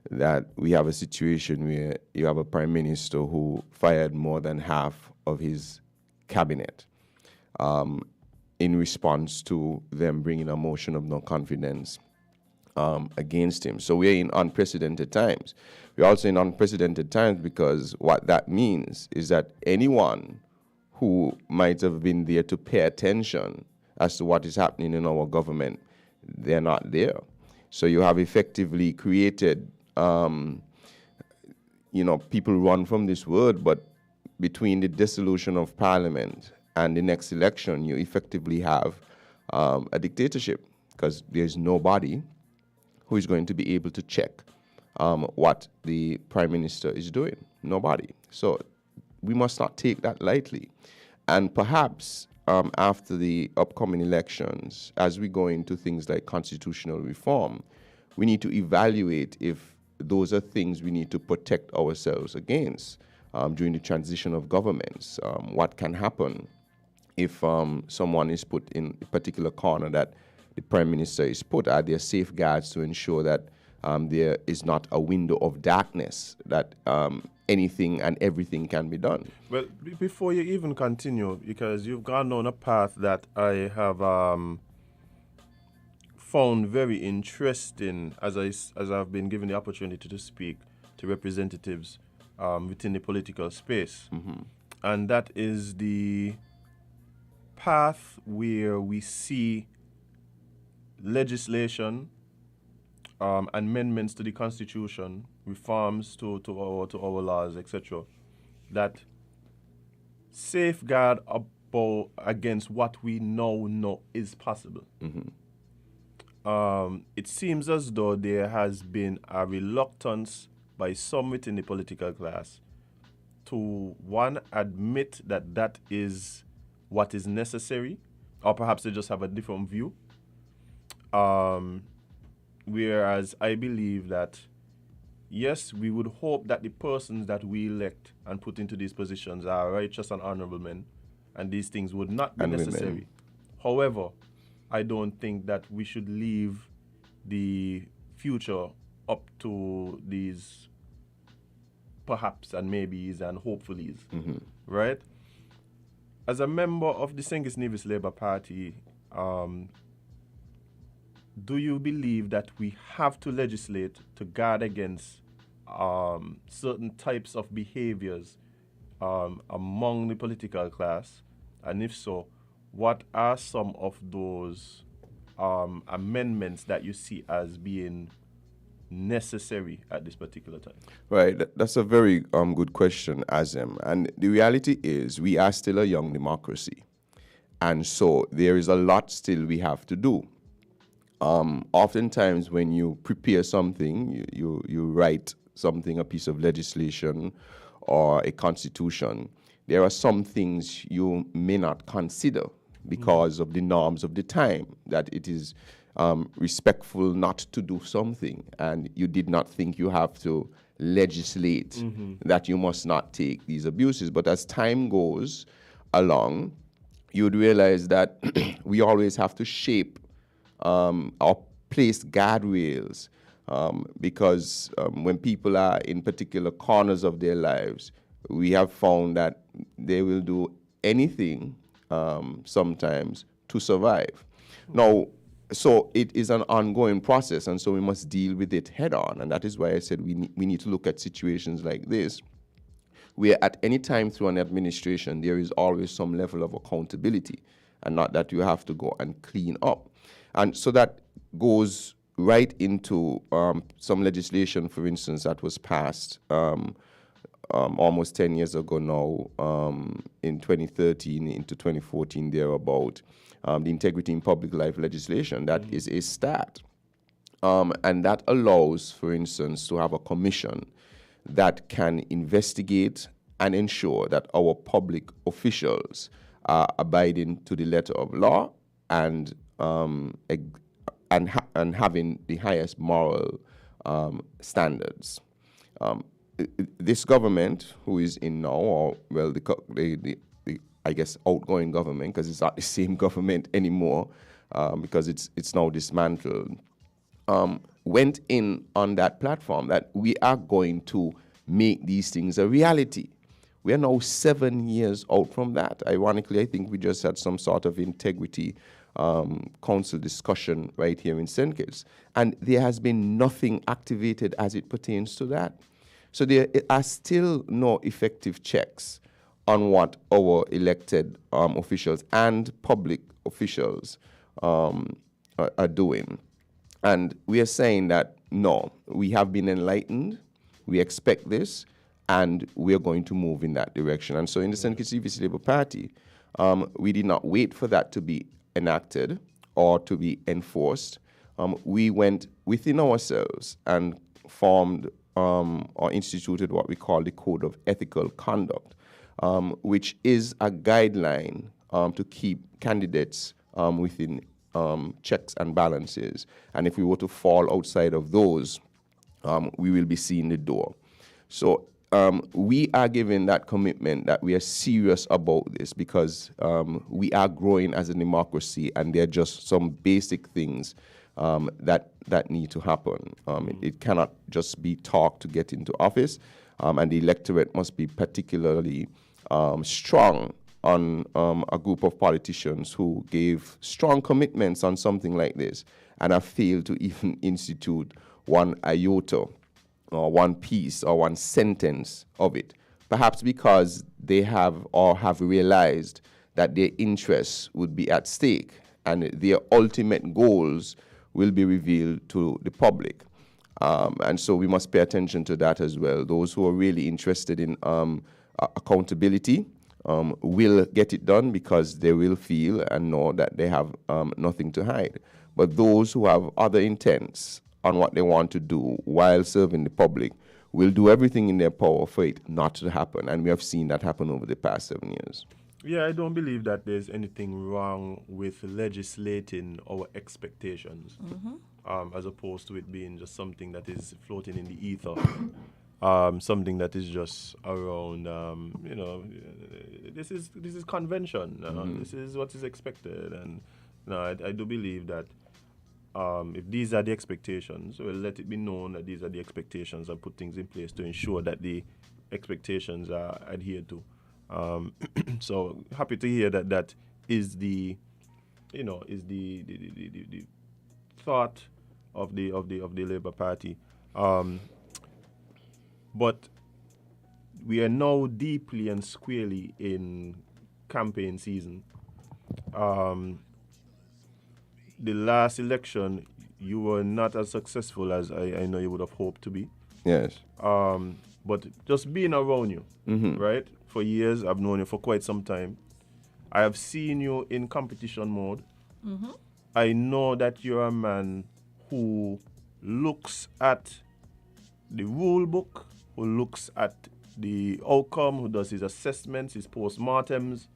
that we have a situation where you have a prime minister who fired more than half of his cabinet in response to them bringing a motion of no confidence against him. So we're in unprecedented times. We're also in unprecedented times because what that means is that anyone who might have been there to pay attention as to what is happening in our government, they're not there. So you have effectively created, people run from this word, but between the dissolution of parliament and the next election, you effectively have a dictatorship because there's nobody who is going to be able to check what the prime minister is doing. Nobody. So we must not take that lightly. And perhaps after the upcoming elections, as we go into things like constitutional reform, we need to evaluate if those are things we need to protect ourselves against during the transition of governments. What can happen if someone is put in a particular corner that the prime minister is put? Are there safeguards to ensure that there is not a window of darkness, that anything and everything can be done? Well, before you even continue, because you've gone down a path that I have found very interesting as I've been given the opportunity to speak to representatives within the political space. And that is the path where we see legislation, amendments to the Constitution, reforms to our laws, etc., that safeguard against what we now know is possible. It seems as though there has been a reluctance by some within the political class to, one, admit that that is what is necessary, or perhaps they just have a different view. Whereas I believe that, yes, we would hope that the persons that we elect and put into these positions are righteous and honorable men, and these things would not be necessary. Women. However, I don't think that we should leave the future up to these perhaps and maybes and hopefullys, right? As a member of the Kitts-Nevis Labour Party, do you believe that we have to legislate to guard against certain types of behaviors among the political class? And if so, what are some of those amendments that you see as being necessary at this particular time? Right, that's a very good question, Azem. And the reality is we are still a young democracy. And so there is a lot still we have to do. Oftentimes when you prepare something, you write something, a piece of legislation or a constitution, there are some things you may not consider because of the norms of the time, that it is respectful not to do something, and you did not think you have to legislate that you must not take these abuses. But as time goes along, you would realize that we always have to shape or place guardrails because when people are in particular corners of their lives, we have found that they will do anything sometimes to survive. Now, so it is an ongoing process, and so we must deal with it head on. And that is why I said we need to look at situations like this where at any time through an administration, there is always some level of accountability, and not that you have to go and clean up. And so that goes right into some legislation, for instance, that was passed almost 10 years ago now, in 2013 into 2014, there about the Integrity in Public Life legislation. That is a start. And that allows, for instance, to have a commission that can investigate and ensure that our public officials are abiding to the letter of law and having the highest moral standards. This government, who is in now, or well, the I guess outgoing government, because it's not the same government anymore, because it's now dismantled, went in on that platform that we are going to make these things a reality. We are now 7 years out from that. Ironically, I think we just had some sort of integrity council discussion right here in St. Kitts, and there has been nothing activated as it pertains to that. So there are still no effective checks on what our elected officials and public officials are doing. And we are saying that, no, we have been enlightened, we expect this, and we are going to move in that direction. And so in the St. Kitts-Nevis Labour Party, we did not wait for that to be enacted or to be enforced. We went within ourselves and formed or instituted what we call the Code of Ethical Conduct, which is a guideline to keep candidates within checks and balances. And if we were to fall outside of those, we will be seeing the door. So we are giving that commitment that we are serious about this, because we are growing as a democracy, and there are just some basic things that need to happen. It cannot just be talk to get into office, and the electorate must be particularly strong on a group of politicians who gave strong commitments on something like this and have failed to even institute one iota or one piece or one sentence of it, perhaps because they have realized that their interests would be at stake and their ultimate goals will be revealed to the public. And so we must pay attention to that as well. Those who are really interested in accountability will get it done, because they will feel and know that they have nothing to hide. But those who have other intents on what they want to do while serving the public will do everything in their power for it not to happen. And we have seen that happen over the past 7 years. Yeah, I don't believe that there's anything wrong with legislating our expectations, as opposed to it being just something that is floating in the ether, something that is just around, this is convention, this is what is expected. And I do believe that if these are the expectations, we'll let it be known that these are the expectations and put things in place to ensure that the expectations are adhered to. So happy to hear that is the thought of the Labour Party. But we are now deeply and squarely in campaign season. The last election, you were not as successful as I know you would have hoped to be. Yes. But just being around you, right? For years, I've known you for quite some time. I have seen you in competition mode. I know that you're a man who looks at the rule book, who looks at the outcome, who does his assessments, his postmortems.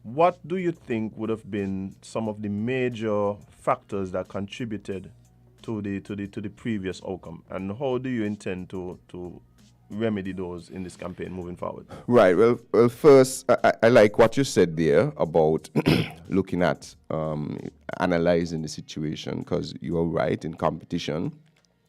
What do you think would have been some of the major factors that contributed to the previous outcome, and how do you intend to remedy those in this campaign moving forward? Right. Well, first, I like what you said there about looking at analyzing the situation, because you are right. In competition,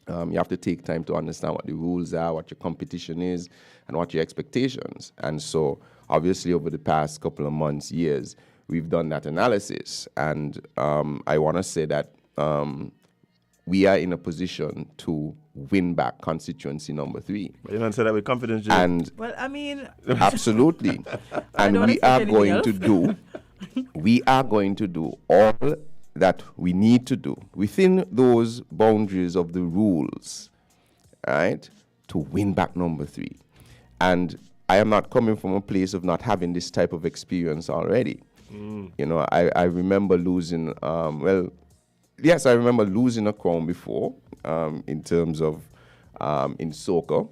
you have to take time to understand what the rules are, what your competition is, and what your expectations. And so, obviously, over the past couple of months, years, we've done that analysis. And I want to say that we are in a position to win back constituency number 3. But you don't say that with confidence, Jay. And Well, I mean, absolutely. And don't we expect are anything going else. to do all that we need to do within those boundaries of the rules, right, to win back number 3. And I am not coming from a place of not having this type of experience already. You know, I remember losing, I remember losing a crown before in terms of in soccer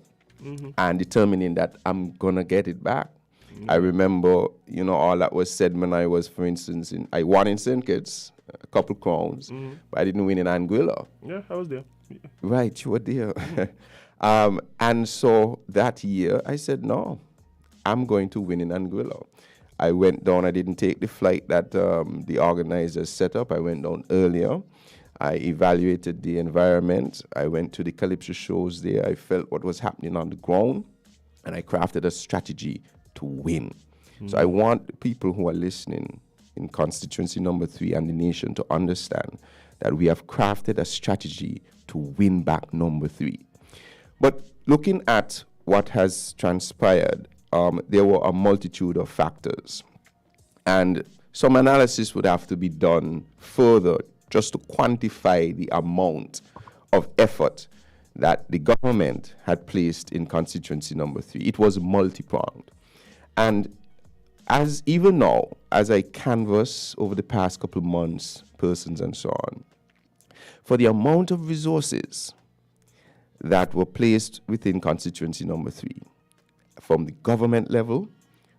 and determining that I'm going to get it back. I remember, you know, all that was said when I was, for instance, I won in St. Kitts, a couple crowns, but I didn't win in Anguilla. Yeah, I was there. Right, you were there. And so that year I said, no, I'm going to win in Anguilla. I went down, I didn't take the flight that the organizers set up. I went down earlier. I evaluated the environment. I went to the Calypso shows there. I felt what was happening on the ground, and I crafted a strategy to win. So I want people who are listening in constituency number 3 and the nation to understand that we have crafted a strategy to win back number 3. But looking at what has transpired, there were a multitude of factors. And some analysis would have to be done further just to quantify the amount of effort that the government had placed in constituency number 3. It was multi-pronged. And even now, as I canvass over the past couple of months, persons and so on, for the amount of resources that were placed within constituency number 3, from the government level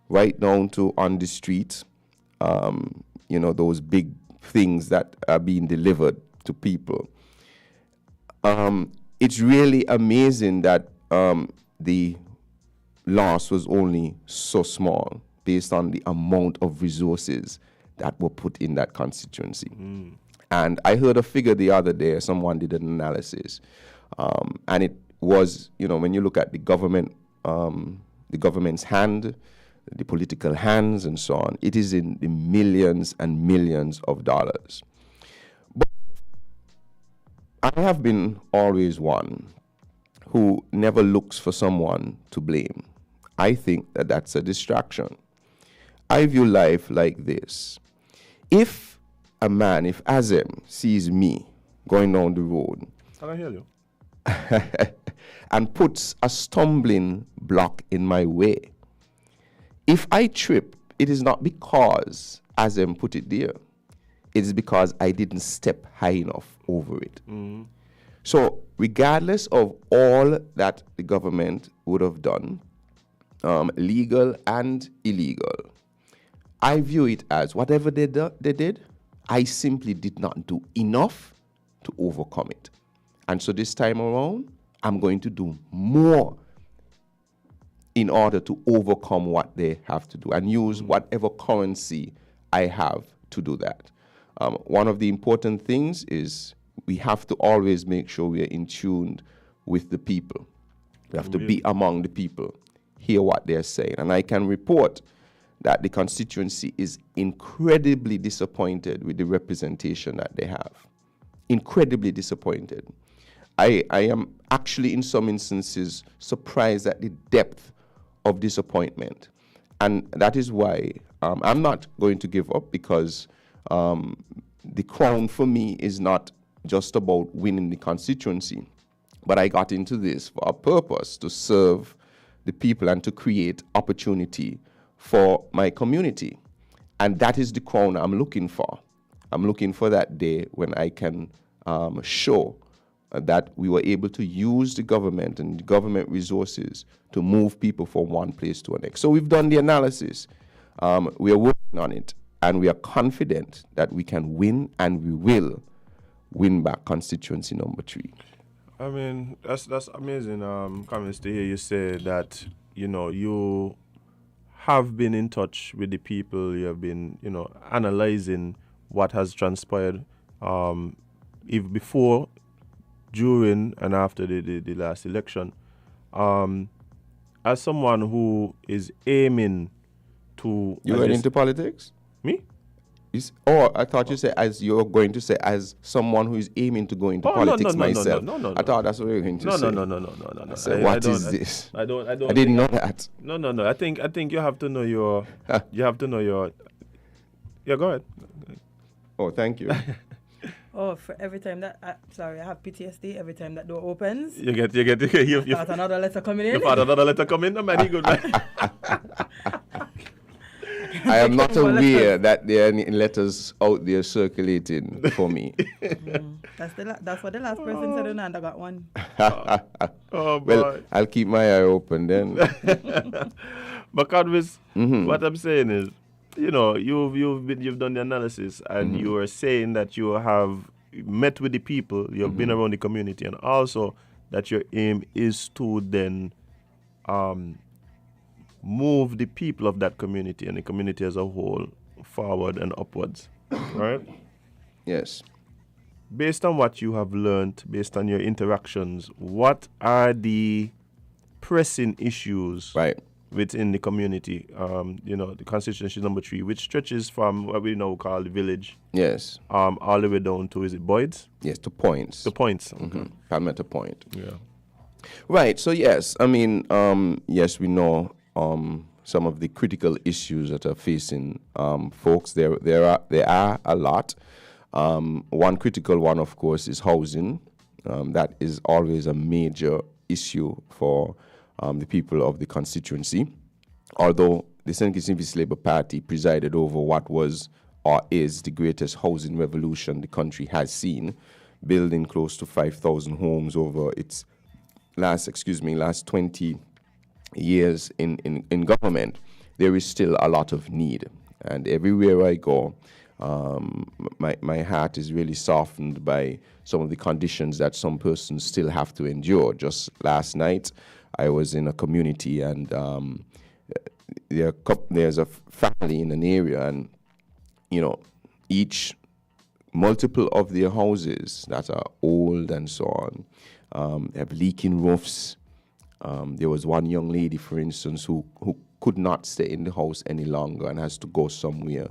right down to on the street, you know, those big things that are being delivered to people. It's really amazing that the loss was only so small based on the amount of resources that were put in that constituency. And I heard a figure the other day, someone did an analysis, and it was, you know, when you look at the government's hand, the political hands and so on, it is in the millions and millions of dollars. But I have been always one who never looks for someone to blame. I think that that's a distraction. I view life like this. If Azem sees me going down the road, I can hear you. and puts a stumbling block in my way, if I trip, it is not because Azem put it there. It is because I didn't step high enough over it. So regardless of all that the government would have done, legal and illegal, I view it as whatever they did, I simply did not do enough to overcome it. And so this time around, I'm going to do more in order to overcome what they have to do and use whatever currency I have to do that. One of the important things is we have to always make sure we are in tune with the people. We have to be among the people, hear what they're saying. And I can report that the constituency is incredibly disappointed with the representation that they have. Incredibly disappointed. I am actually, in some instances, surprised at the depth of disappointment. And that is why I'm not going to give up, because the crown for me is not just about winning the constituency, but I got into this for a purpose, to serve the people and to create opportunity for my community. And that is the crown I'm looking for. I'm looking for that day when I can show that we were able to use the government and the government resources to move people from one place to the next. So we've done the analysis. We are working on it, and we are confident that we can win, and we will win back constituency number 3. I mean, that's amazing, Konris, to hear you say that, you know, you have been in touch with the people, you have been, you know, analyzing what has transpired if before, during, and after the last election. As someone who is aiming to... You went into politics? Me? I thought you said as you're going to say as someone who is aiming to go into politics myself. No. I thought that's what you were going to say. No. I said, what is this? I don't. I didn't know that. No. I think you have to know your. You have to know your. Yeah, go ahead. Oh, thank you. Oh, for every time that I have PTSD. Every time that door opens, You get. start another letter coming in. You found another letter coming. No, man, he good man. I am not aware that there are any letters out there circulating for me. That's what the last person said, and I got one. Oh boy. Well, I'll keep my eye open then. But Konris, what I'm saying is, you've done the analysis, and you are saying that you have met with the people, you've been around the community, and also that your aim is to then move the people of that community and the community as a whole forward and upwards, right? Yes. Based on what you have learned, based on your interactions, what are the pressing issues within the community? The constituency number 3, which stretches from what we now call the village. Yes. All the way down to, is it Boyd's? Yes, to Points. To Points. Okay. Palmetto Point. Yeah. Right. So yes, I mean, yes, we know some of the critical issues that are facing folks. There are a lot. One critical one, of course, is housing. That is always a major issue for the people of the constituency. Although the St. Kitts-Nevis Labour Party presided over what was or is the greatest housing revolution the country has seen, building close to 5,000 homes over its last 20 years in government, there is still a lot of need. And everywhere I go, my heart is really softened by some of the conditions that some persons still have to endure. Just last night, I was in a community, and there's a family in an area, and each multiple of their houses that are old and so on have leaking roofs. There was one young lady, for instance, who could not stay in the house any longer and has to go somewhere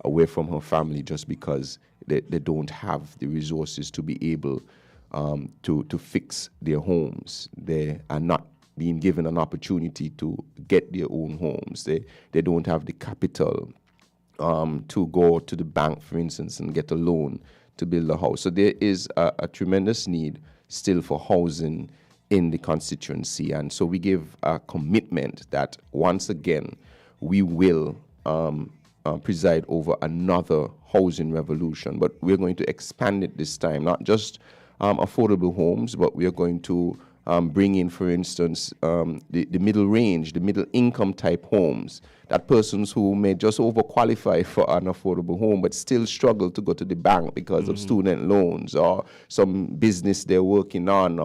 away from her family just because they don't have the resources to be able to fix their homes. They are not being given an opportunity to get their own homes. They don't have the capital to go to the bank, for instance, and get a loan to build a house. So there is a tremendous need still for housing in the constituency. And so we give a commitment that once again, we will preside over another housing revolution, but we're going to expand it this time, not just affordable homes, but we are going to bring in, for instance, the middle range, the middle income type homes, that persons who may just overqualify for an affordable home but still struggle to go to the bank because of student loans or some business they're working on,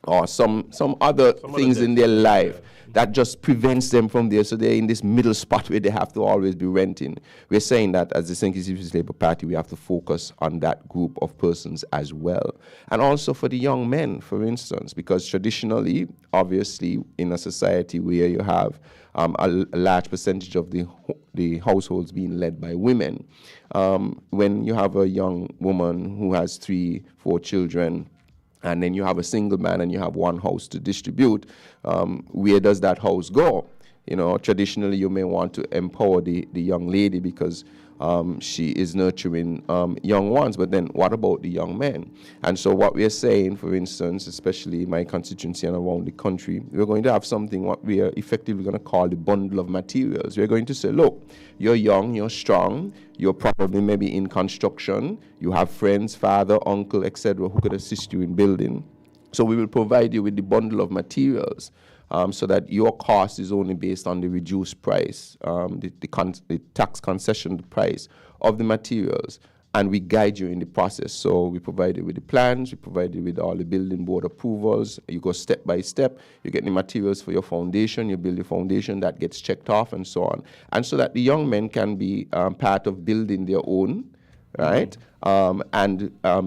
or some other things in their life that just prevents them from there. So they're in this middle spot where they have to always be renting. We're saying that as the St. Kitts-Nevis Labour Party, we have to focus on that group of persons as well. And also for the young men, for instance, because traditionally, obviously, in a society where you have a large percentage of the households being led by women, when you have a young woman who has 3-4 children, and then you have a single man and you have one house to distribute, where does that house go? Traditionally you may want to empower the young lady because she is nurturing young ones, but then what about the young men? And so what we're saying, for instance, especially in my constituency and around the country, we're going to have something what we are effectively going to call the bundle of materials. We're going to say, look, you're young, you're strong, you're probably maybe in construction, you have friends, father, uncle, etc., who could assist you in building. So we will provide you with the bundle of materials so that your cost is only based on the reduced price, the tax concession price of the materials, and we guide you in the process. So we provide you with the plans, we provide you with all the building board approvals, you go step by step, you get the materials for your foundation, you build the foundation, that gets checked off and so on. And so that the young men can be part of building their own, right, and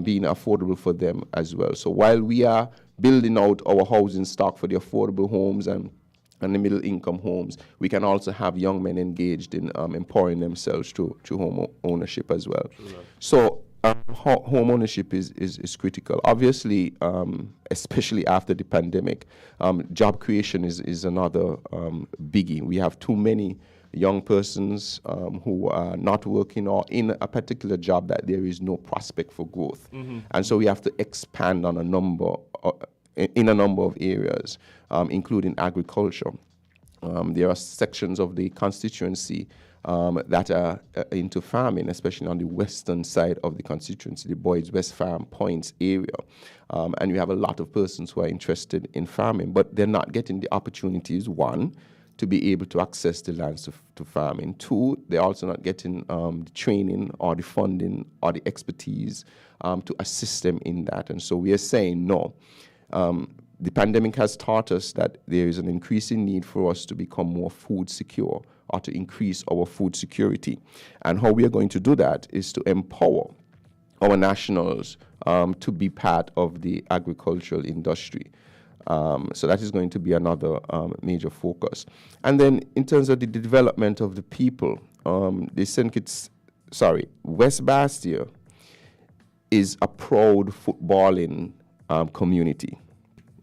being affordable for them as well. So while we are building out our housing stock for the affordable homes and and the middle income homes. We can also have young men engaged in empowering themselves through home ownership as well. So home ownership is critical. Obviously, especially after the pandemic, job creation is another biggie. We have too many young persons who are not working or in a particular job that there is no prospect for growth. And so we have to expand on a number of areas, including agriculture. There are sections of the constituency that are into farming, especially on the western side of the constituency, the Boyd's West Farm Points area. And we have a lot of persons who are interested in farming, but they're not getting the opportunities, one, to be able to access the lands to farming. Two, they're also not getting the training or the funding or the expertise to assist them in that. And so we are saying no. The pandemic has taught us that there is an increasing need for us to become more food secure or to increase our food security. And how we are going to do that is to empower our nationals to be part of the agricultural industry. So that is going to be another major focus. And then in terms of the development of the people, West Bastia is a proud footballing community.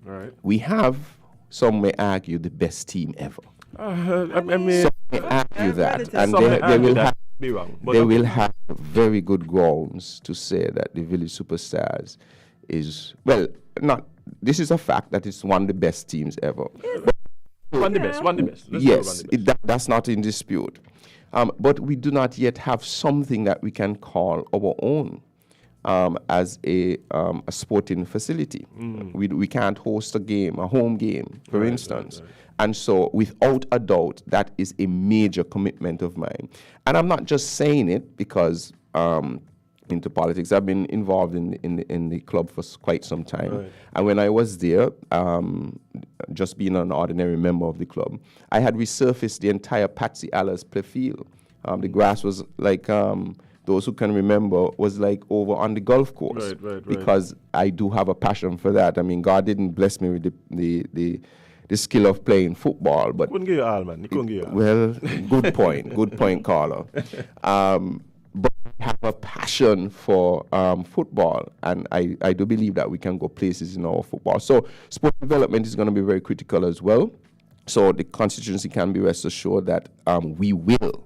Right. We have, some may argue, the best team ever. I mean, some may argue that, and they will have very good grounds to say that the Village Superstars is, well, not. This is a fact that it's one of the best teams ever. One of the best. Yes, that's not in dispute. But we do not yet have something that we can call our own as a sporting facility. We can't host a home game, for instance. Right. And so, without a doubt, that is a major commitment of mine. And I'm not just saying it because into politics. I've been involved in the club for quite some time. Right. And when I was there, just being an ordinary member of the club, I had resurfaced the entire Patsy Allers play field. The grass was like, those who can remember, was like over on the golf course. Right. Because I do have a passion for that. I mean, God didn't bless me with the skill of playing football. But couldn't give you all, man. You couldn't give you all. Well, good point. Good point, Carla. But I have a passion for football, and I do believe that we can go places in our football. So sport development is going to be very critical as well. So the constituency can be rest assured that we will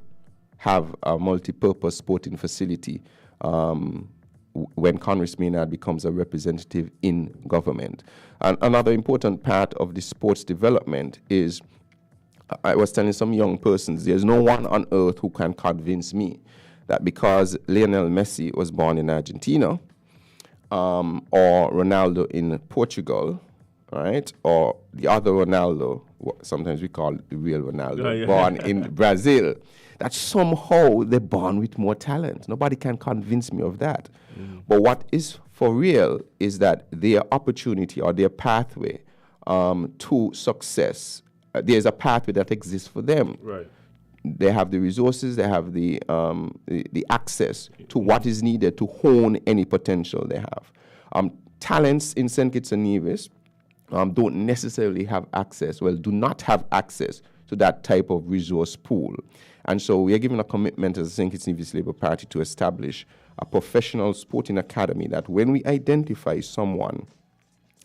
have a multi-purpose sporting facility when Konris Maynard becomes a representative in government. And another important part of the sports development is, I was telling some young persons, there's no one on earth who can convince me that because Lionel Messi was born in Argentina, or Ronaldo in Portugal, right, or the other Ronaldo, sometimes we call it the real Ronaldo, born in Brazil, that somehow they're born with more talent. Nobody can convince me of that. But what is for real is that their opportunity or their pathway to success, there's a pathway that exists for them. Right. They have the resources, they have the access to what is needed to hone any potential they have. Talents in St. Kitts-Nevis don't necessarily have access, do not have access to that type of resource pool. And so we are given a commitment as the St. Kitts-Nevis Labour Party to establish a professional sporting academy that when we identify someone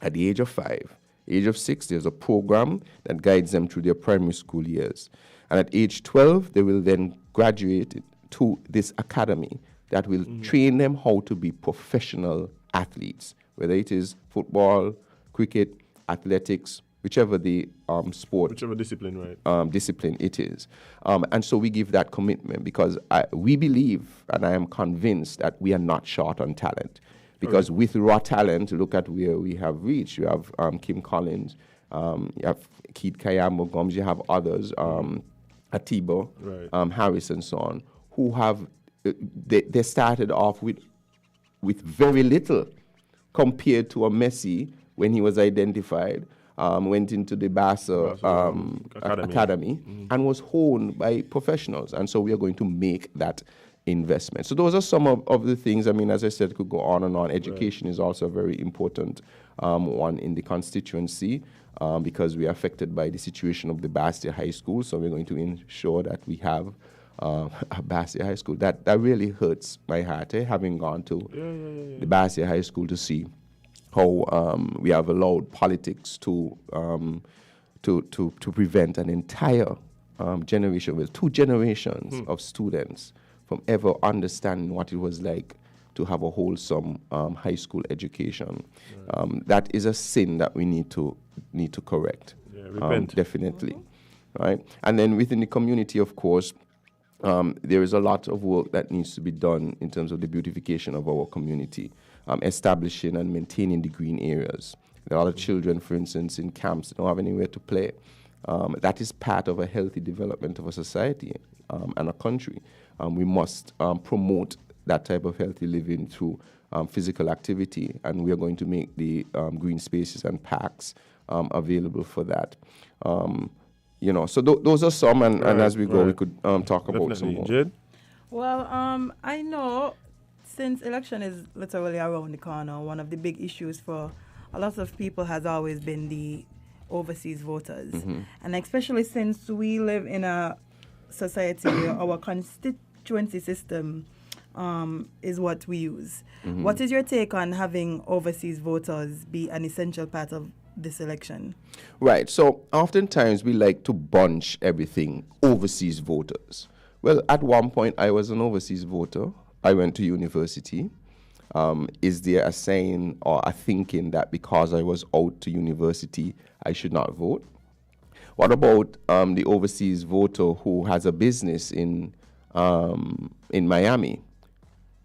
at the age of 5, age of 6, there's a program that guides them through their primary school years. And at age 12, they will then graduate to this academy that will train them how to be professional athletes, whether it is football, cricket, athletics, whichever the sport. Whichever discipline, right? Discipline it is. And so we give that commitment because we believe, and I am convinced, that we are not short on talent. Because with raw talent, look at where we have reached. You have Kim Collins, you have Keith Kayambo Gomes, you have others, Atiba, Harris, and so on, who have, they started off with very little compared to a Messi when he was identified, went into the Barca Academy and was honed by professionals. And so we are going to make that investment. So those are some of the things. I mean, as I said, could go on and on. Education is also a very important one in the constituency because we are affected by the situation of the Bastia High School. So we're going to ensure that we have a Bastia High School. That really hurts my heart, having gone to the Bastia High School to see how we have allowed politics to prevent an entire generation, well, 2 generations of students from ever understanding what it was like to have a wholesome high school education. That is a sin that we need to correct. Repent. Definitely, right? And then within the community, of course, there is a lot of work that needs to be done in terms of the beautification of our community, establishing and maintaining the green areas. There are a lot of children, for instance, in camps that don't have anywhere to play. That is part of a healthy development of a society and a country. We must promote that type of healthy living through physical activity, and we are going to make the green spaces and parks available for that. So those are some, and as we go, we could talk about some more. Jed? Well, I know since election is literally around the corner, one of the big issues for a lot of people has always been the overseas voters. And especially since we live in a society where our constituency system is what we use. What is your take on having overseas voters be an essential part of this election? Right. So oftentimes we like to bunch everything overseas voters. Well, at one point I was an overseas voter. I went to university. Is there a saying or a thinking that because I was out to university, I should not vote? What about the overseas voter who has a business in Miami,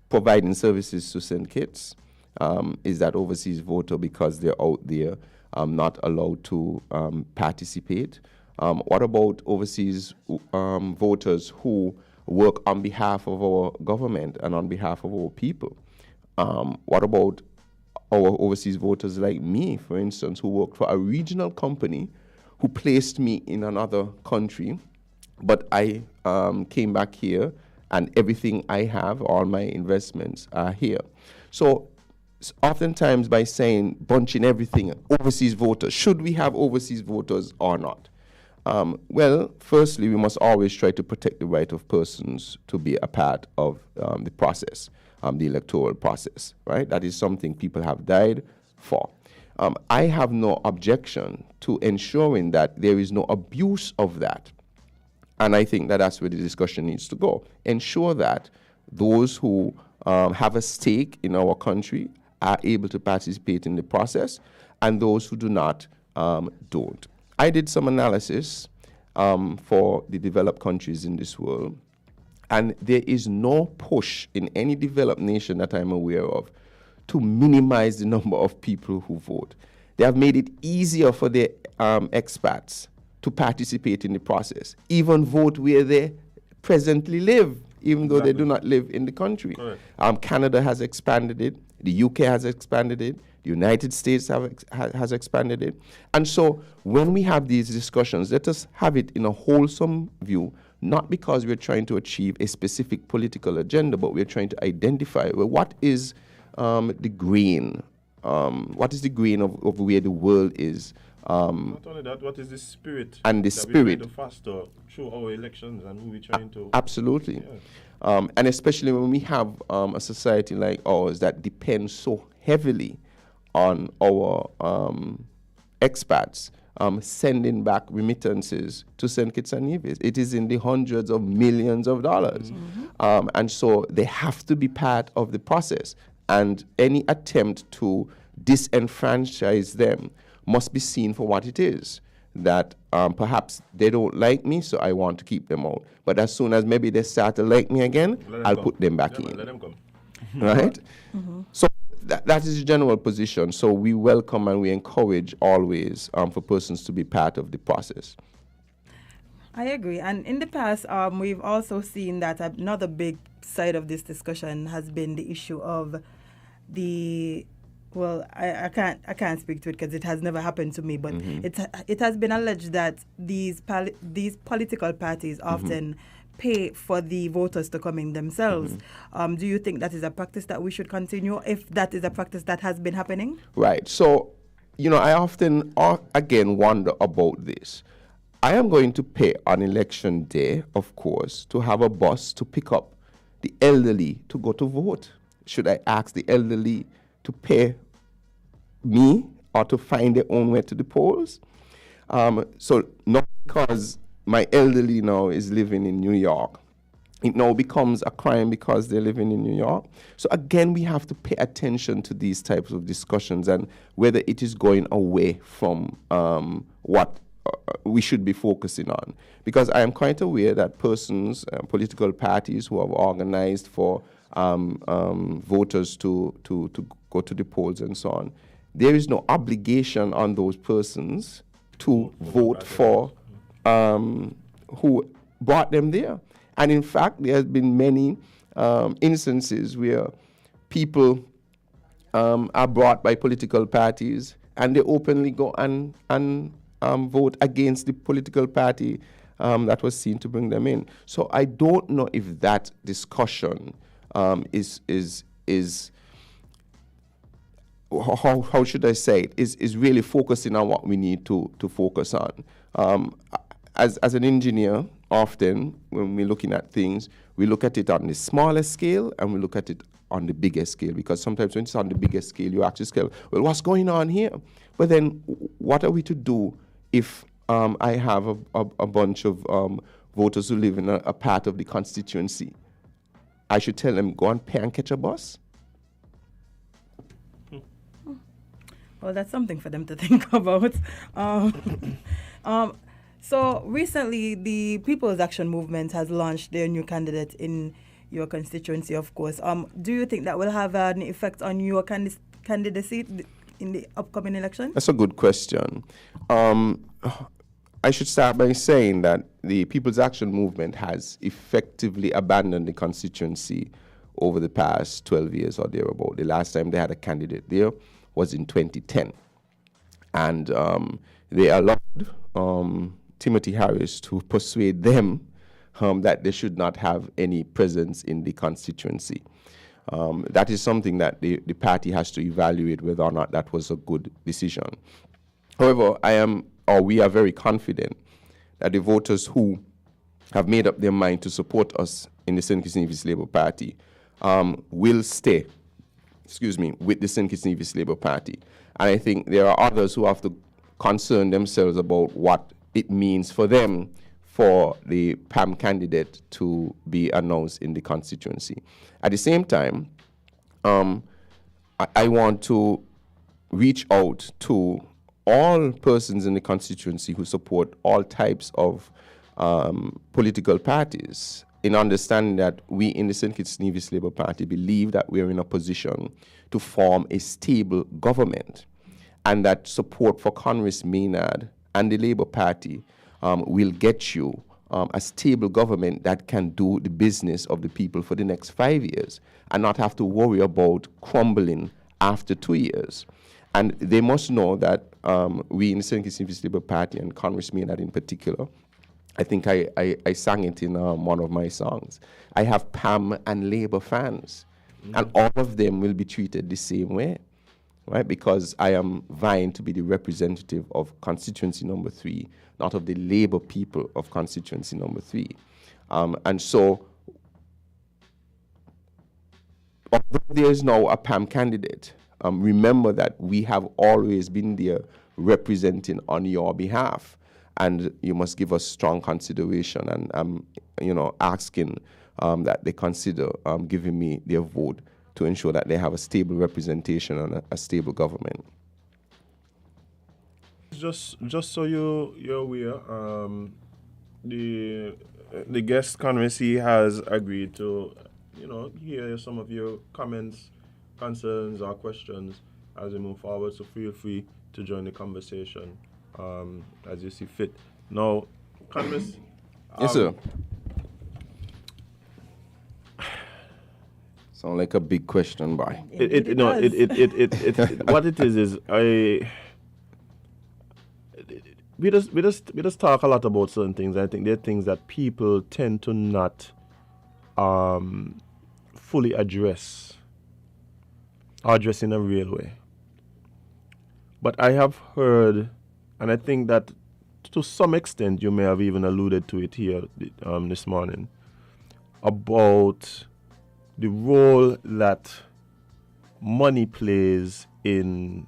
providing services to St. Kitts? Is that overseas voter because they're out there not allowed to participate? What about overseas voters who work on behalf of our government and on behalf of our people? What about our overseas voters like me, for instance, who worked for a regional company who placed me in another country, but I came back here and everything I have, all my investments are here. So oftentimes by saying bunching everything, overseas voters, should we have overseas voters or not? Well, firstly, we must always try to protect the right of persons to be a part of the process, the electoral process, right? That is something people have died for. I have no objection to ensuring that there is no abuse of that. And I think that that's where the discussion needs to go. Ensure that those who have a stake in our country are able to participate in the process, and those who do not don't. I did some analysis for the developed countries in this world, and there is no push in any developed nation that I'm aware of to minimize the number of people who vote. They have made it easier for their expats to participate in the process, even vote where they presently live, even though they do not live in the country. Canada has expanded it, the UK has expanded it, the United States has expanded it. And so when we have these discussions, let us have it in a wholesome view, not because we're trying to achieve a specific political agenda, but we're trying to identify, well, what is the grain? What is the grain of where the world is? Not only that, what is the spirit? And the that spirit. we're trying to foster through our elections and who we're trying to... Absolutely. Yeah. And especially when we have a society like ours that depends so heavily on our expats sending back remittances to St. Kitts-Nevis. It is in the hundreds of millions of dollars. And so they have to be part of the process. And any attempt to disenfranchise them must be seen for what it is, that perhaps they don't like me, so I want to keep them out. But as soon as maybe they start to like me again, I'll put them back in. Let them come. Right? So that is the general position. So we welcome and we encourage always for persons to be part of the process. I agree. And in the past, we've also seen that another big side of this discussion has been the issue of the... Well, I can't speak to it because it has never happened to me, but it has been alleged that these political parties often pay for the voters to come in themselves. Do you think that is a practice that we should continue, if that is a practice that has been happening? Right. So, I often, again, wonder about this. I am going to pay on election day, of course, to have a bus to pick up the elderly to go to vote. Should I ask the elderly to pay me or to find their own way to the polls? So not because my elderly now is living in New York, it now becomes a crime because they're living in New York. So again, we have to pay attention to these types of discussions and whether it is going away from what we should be focusing on. Because I am quite aware that persons, political parties who have organized for voters to go to the polls and so on, there is no obligation on those persons to vote for who brought them there. And in fact, there has been many instances where people are brought by political parties and they openly go and vote against the political party that was seen to bring them in. So I don't know if that discussion is how should I say it, is really focusing on what we need to focus on. As an engineer, often when we're looking at things, we look at it on the smaller scale and we look at it on the bigger scale, because sometimes when it's on the bigger scale, you actually scale, well, what's going on here? But then what are we to do if I have a bunch of voters who live in a part of the constituency? I should tell them, go and pay and catch a bus? Well, that's something for them to think about. So recently, the People's Action Movement has launched their new candidate in your constituency, of course. Do you think that will have an effect on your candidacy in the upcoming election? That's a good question. I should start by saying that the People's Action Movement has effectively abandoned the constituency over the past 12 years or thereabout. The last time they had a candidate there was in 2010. And they allowed Timothy Harris to persuade them that they should not have any presence in the constituency. That is something that the party has to evaluate whether or not that was a good decision. However, we are very confident that the voters who have made up their mind to support us in the St. Kitts-Nevis Labour Party will stay, with the St. Kitts-Nevis Labour Party. And I think there are others who have to concern themselves about what it means for them for the PAM candidate to be announced in the constituency. At the same time, I want to reach out to all persons in the constituency who support all types of political parties, in understanding that we in the St. Kitts-Nevis Labour Party believe that we are in a position to form a stable government, and that support for Konris, Maynard and the Labour Party will get you a stable government that can do the business of the people for the next 5 years and not have to worry about crumbling after 2 years. And they must know that we in the St. Kitts-Nevis Labour Party, and Konris, Maynard in particular, I think I sang it in one of my songs, I have PAM and Labour fans, and all of them will be treated the same way, right? Because I am vying to be the representative of constituency number 3, not of the Labour people of constituency number 3. And so, although there is now a PAM candidate, remember that we have always been there representing on your behalf. And you must give us strong consideration, and I'm, asking that they consider giving me their vote to ensure that they have a stable representation and a stable government. Just so you're aware, the guest Konris, he has agreed to, hear some of your comments, concerns, or questions as we move forward. So feel free to join the conversation as you see fit. Now, Konris. Yes, sir. Sound like a big question, boy. What it is we just talk a lot about certain things. I think there are things that people tend to not fully address or address in a real way. But I have heard, and I think that to some extent you may have even alluded to it here this morning, about the role that money plays in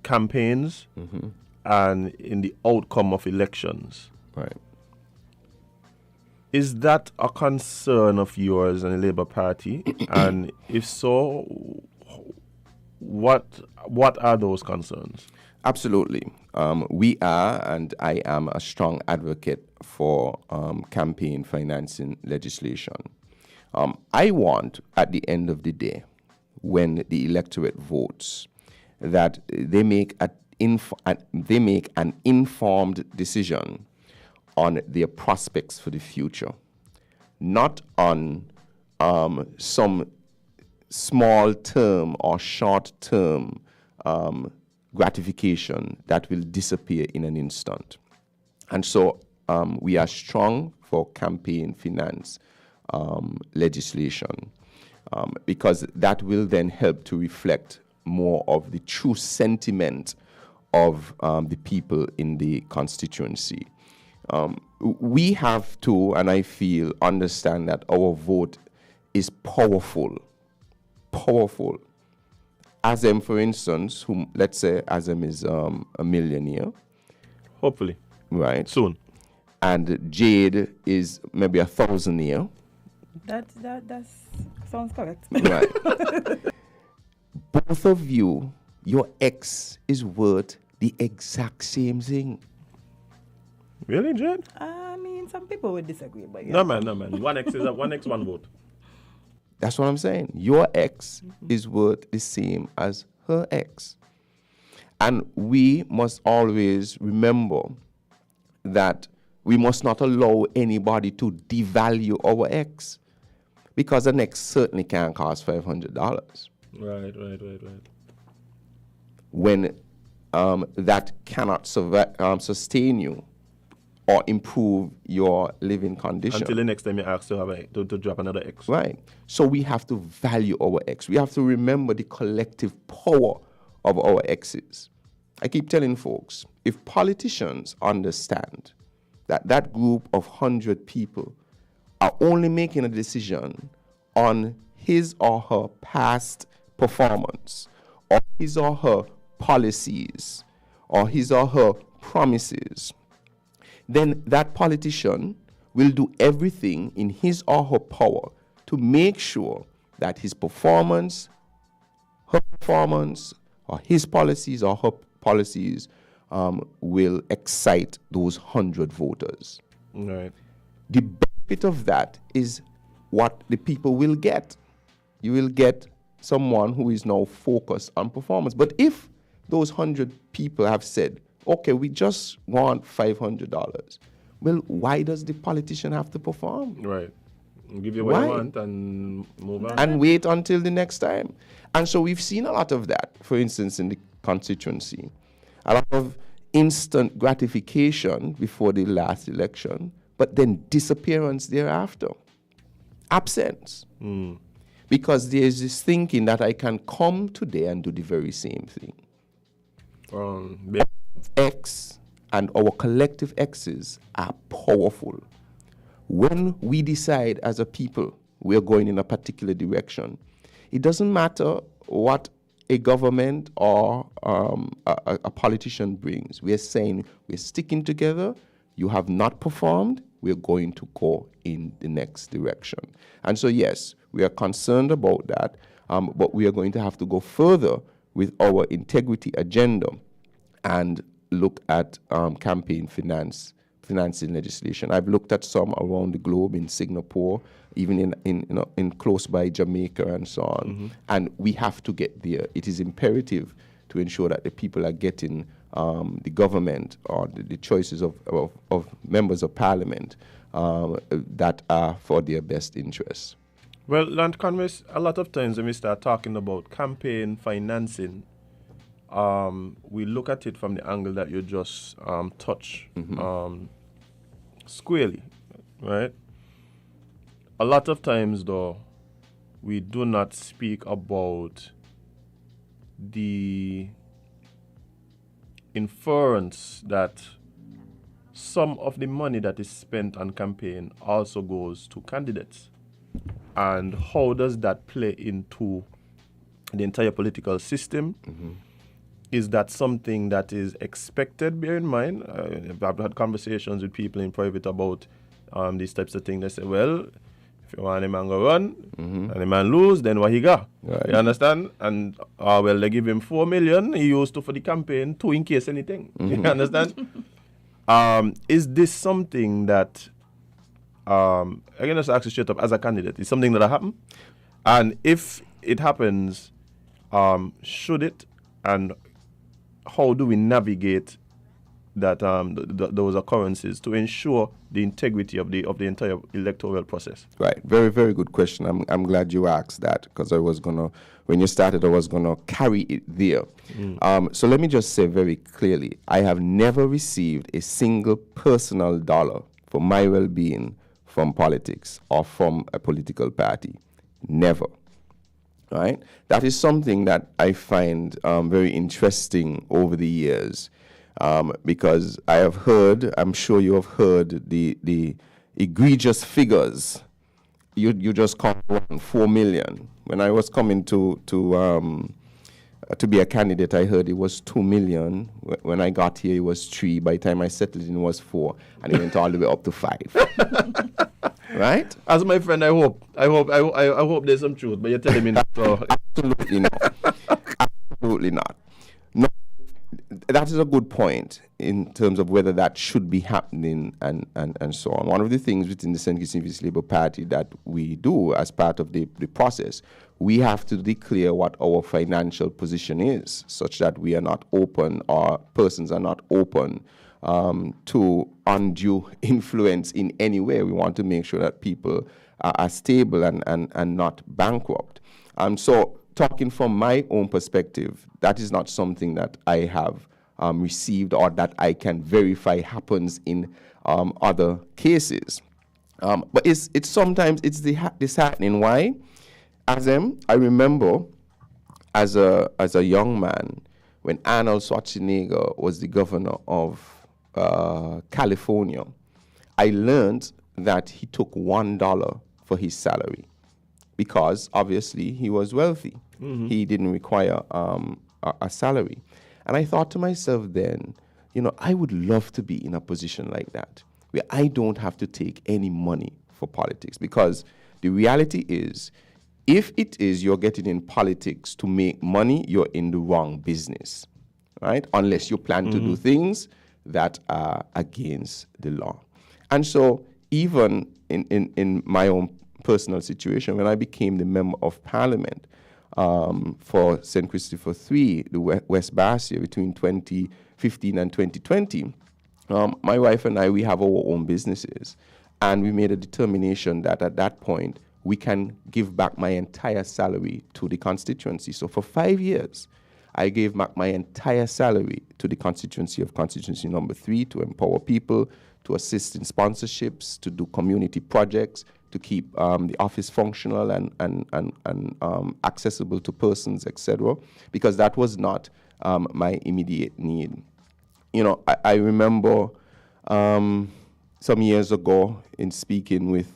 campaigns and in the outcome of elections. Right. Is that a concern of yours and the Labour Party? And if so, what are those concerns? Absolutely. We are, and I am a strong advocate for campaign financing legislation. I want, at the end of the day, when the electorate votes, that they make an informed decision on their prospects for the future, not on some small-term or short-term gratification that will disappear in an instant. And so we are strong for campaign finance legislation because that will then help to reflect more of the true sentiment of the people in the constituency. We have to, and I feel, understand that our vote is powerful. Powerful. Azem, for instance, whom let's say Azem is a millionaire. Hopefully. Right. Soon. And Jade is maybe 1,000-year. That sounds correct. Right. Both of you, your ex is worth the exact same thing. Really, Jade? I mean, some people would disagree, but yeah. No man. One X, one vote. That's what I'm saying. Your ex is worth the same as her ex. And we must always remember that we must not allow anybody to devalue our ex, because an ex certainly can't cost $500. Right. When that cannot sustain you or improve your living condition. Until the next time you ask to drop another X. Right. So we have to value our ex. We have to remember the collective power of our exes. I keep telling folks, if politicians understand that that group of 100 people are only making a decision on his or her past performance, or his or her policies, or his or her promises, then that politician will do everything in his or her power to make sure that his performance, her performance, or his policies or her policies will excite those 100 voters. Right. The benefit of that is what the people will get. You will get someone who is now focused on performance. But if those 100 people have said, okay, we just want $500, well, why does the politician have to perform? Right. Give you what you want and move on. And wait until the next time. And so we've seen a lot of that, for instance, in the constituency. A lot of instant gratification before the last election, but then disappearance thereafter. Absence. Because there's this thinking that I can come today and do the very same thing. X and our collective X's are powerful. When we decide as a people we're going in a particular direction, it doesn't matter what a government or a politician brings. We're saying we're sticking together. You have not performed. We're going to go in the next direction. And so, yes, we are concerned about that, but we are going to have to go further with our integrity agenda and look at campaign financing legislation. I've looked at some around the globe, in Singapore, even in close by Jamaica and so on. And we have to get there. It is imperative to ensure that the people are getting the government or the choices of members of parliament that are for their best interests. Well, Konris, a lot of times when we start talking about campaign financing, we look at it from the angle that you just touch squarely, right? A lot of times, though, we do not speak about the inference that some of the money that is spent on campaign also goes to candidates. And how does that play into the entire political system? Is that something that is expected? Bear in mind, I've had conversations with people in private about these types of things. They say, well, if you want a man go run and the man lose, then what he got? Right. You understand? And well, they give him 4 million. He used to for the campaign 2 in case anything. You understand? Is this something that again, just ask you straight up as a candidate? Is something that happen? And if it happens, should it? And how do we navigate that those occurrences to ensure the integrity of the entire electoral process? Right. Very, very good question. I'm glad you asked that, because when you started, I was gonna carry it there. So let me just say very clearly, I have never received a single personal dollar for my well-being from politics or from a political party. Never. Right? That is something that I find very interesting over the years, because I have heard, I'm sure you have heard the egregious figures. You just called 4 million. When I was coming to be a candidate, I heard it was 2 million. When I got here, it was 3. By the time I settled in, it was 4, and it went all the way up to 5. Right? As my friend, I hope there's some truth, but you're telling me not. Absolutely not. Absolutely not. No, that is a good point in terms of whether that should be happening and so on. One of the things within the St. Kitts-Nevis Labour Party that we do as part of the process, we have to declare what our financial position is, such that we are not open, or persons are not open to undue influence in any way. We want to make sure that people are stable and not bankrupt. So talking from my own perspective, that is not something that I have received or that I can verify happens in other cases. But it's sometimes disheartening. Why? I remember as a young man, when Arnold Schwarzenegger was the governor of California, I learned that he took $1 for his salary because obviously he was wealthy. He didn't require a salary. And I thought to myself then, I would love to be in a position like that, where I don't have to take any money for politics, because the reality is, if it is you're getting in politics to make money, you're in the wrong business, right? Unless you plan to do things that are against the law. And so even in my own personal situation, when I became the Member of Parliament for St. Christopher III, the West Barcia, between 2015 and 2020, my wife and I, we have our own businesses. And we made a determination that at that point, we can give back my entire salary to the constituency. So for 5 years, I gave back my entire salary to the constituency of constituency number 3 to empower people, to assist in sponsorships, to do community projects, to keep the office functional and accessible to persons, etc., because that was not my immediate need. I remember some years ago in speaking with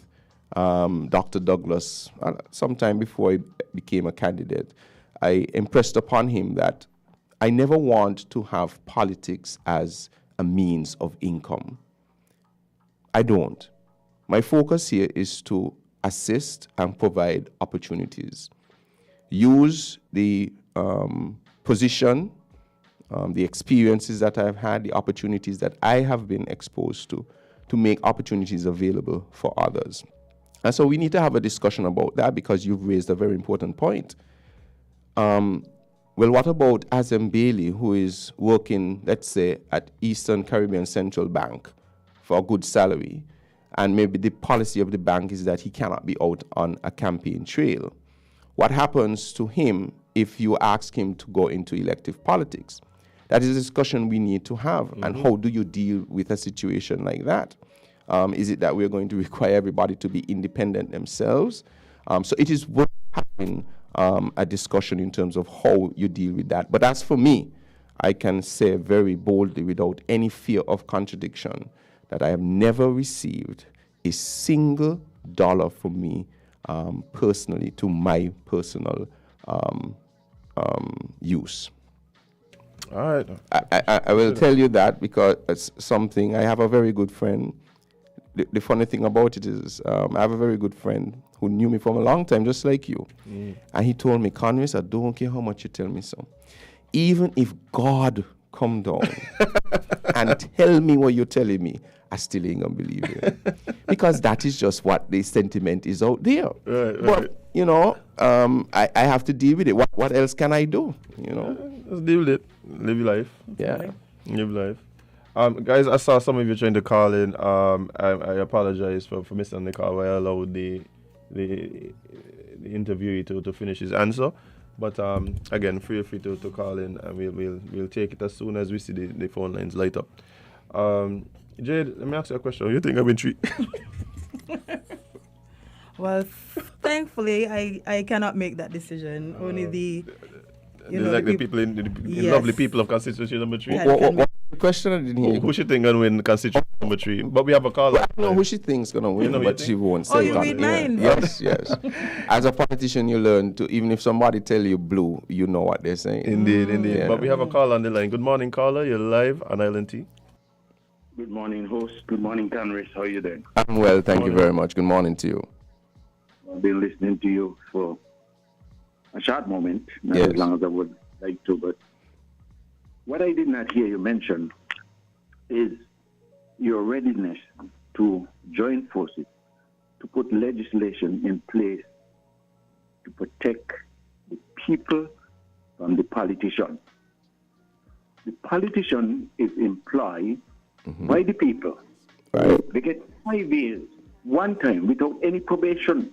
Dr. Douglas, sometime before I became a candidate, I impressed upon him that I never want to have politics as a means of income. I don't. My focus here is to assist and provide opportunities. Use the position, the experiences that I've had, the opportunities that I have been exposed to make opportunities available for others. And so we need to have a discussion about that, because you've raised a very important point. Well, what about Azem Bailey, who is working, let's say, at Eastern Caribbean Central Bank for a good salary, and maybe the policy of the bank is that he cannot be out on a campaign trail? What happens to him if you ask him to go into elective politics. That is a discussion we need to have. And how do you deal with a situation like that? Is it that we're going to require everybody to be independent themselves? So it is worth having a discussion in terms of how you deal with that. But as for me, I can say very boldly, without any fear of contradiction, that I have never received a single dollar from me personally to my personal use. All right. I will tell you that because it's something. I have a very good friend. The funny thing about it is I have a very good friend who knew me from a long time, just like you. And he told me, Konris, I don't care how much you tell me so. Even if God come down and tell me what you're telling me, I still ain't gonna believe you. Because that is just what the sentiment is out there. Right. But, you know, I have to deal with it. What else can I do, you know? Just deal with it. Live your life. Yeah. Live life. Guys, I saw some of you trying to call in. I apologize for missing the call. I allowed the interviewee to finish his answer. But again, feel free to call in, and we'll take it as soon as we see the phone lines light up. Jade, let me ask you a question. What do you think I've been treated? Well, thankfully, I cannot make that decision. Only the people in the lovely people of constituency number 3. What question? I didn't hear. Who she think gonna win constituency number 3? But we have a call. I don't know who she thinks gonna win, but she won't say. Oh, you read minds. Yes. As a politician, you learn to, even if somebody tell you blue, you know what they're saying. Indeed. Yeah. But we have a call on the line. Good morning, caller. You're live on Island T. Good morning, host. Good morning, Konris. How are you doing? I'm well, thank you very much. Good morning to you. I've been listening to you for a short moment, not Yes. as long as I would like to, but what I did not hear you mention is your readiness to join forces, to put legislation in place to protect the people from the politician. The politician is employed by the people. Right. They get 5 years, one time, without any probation.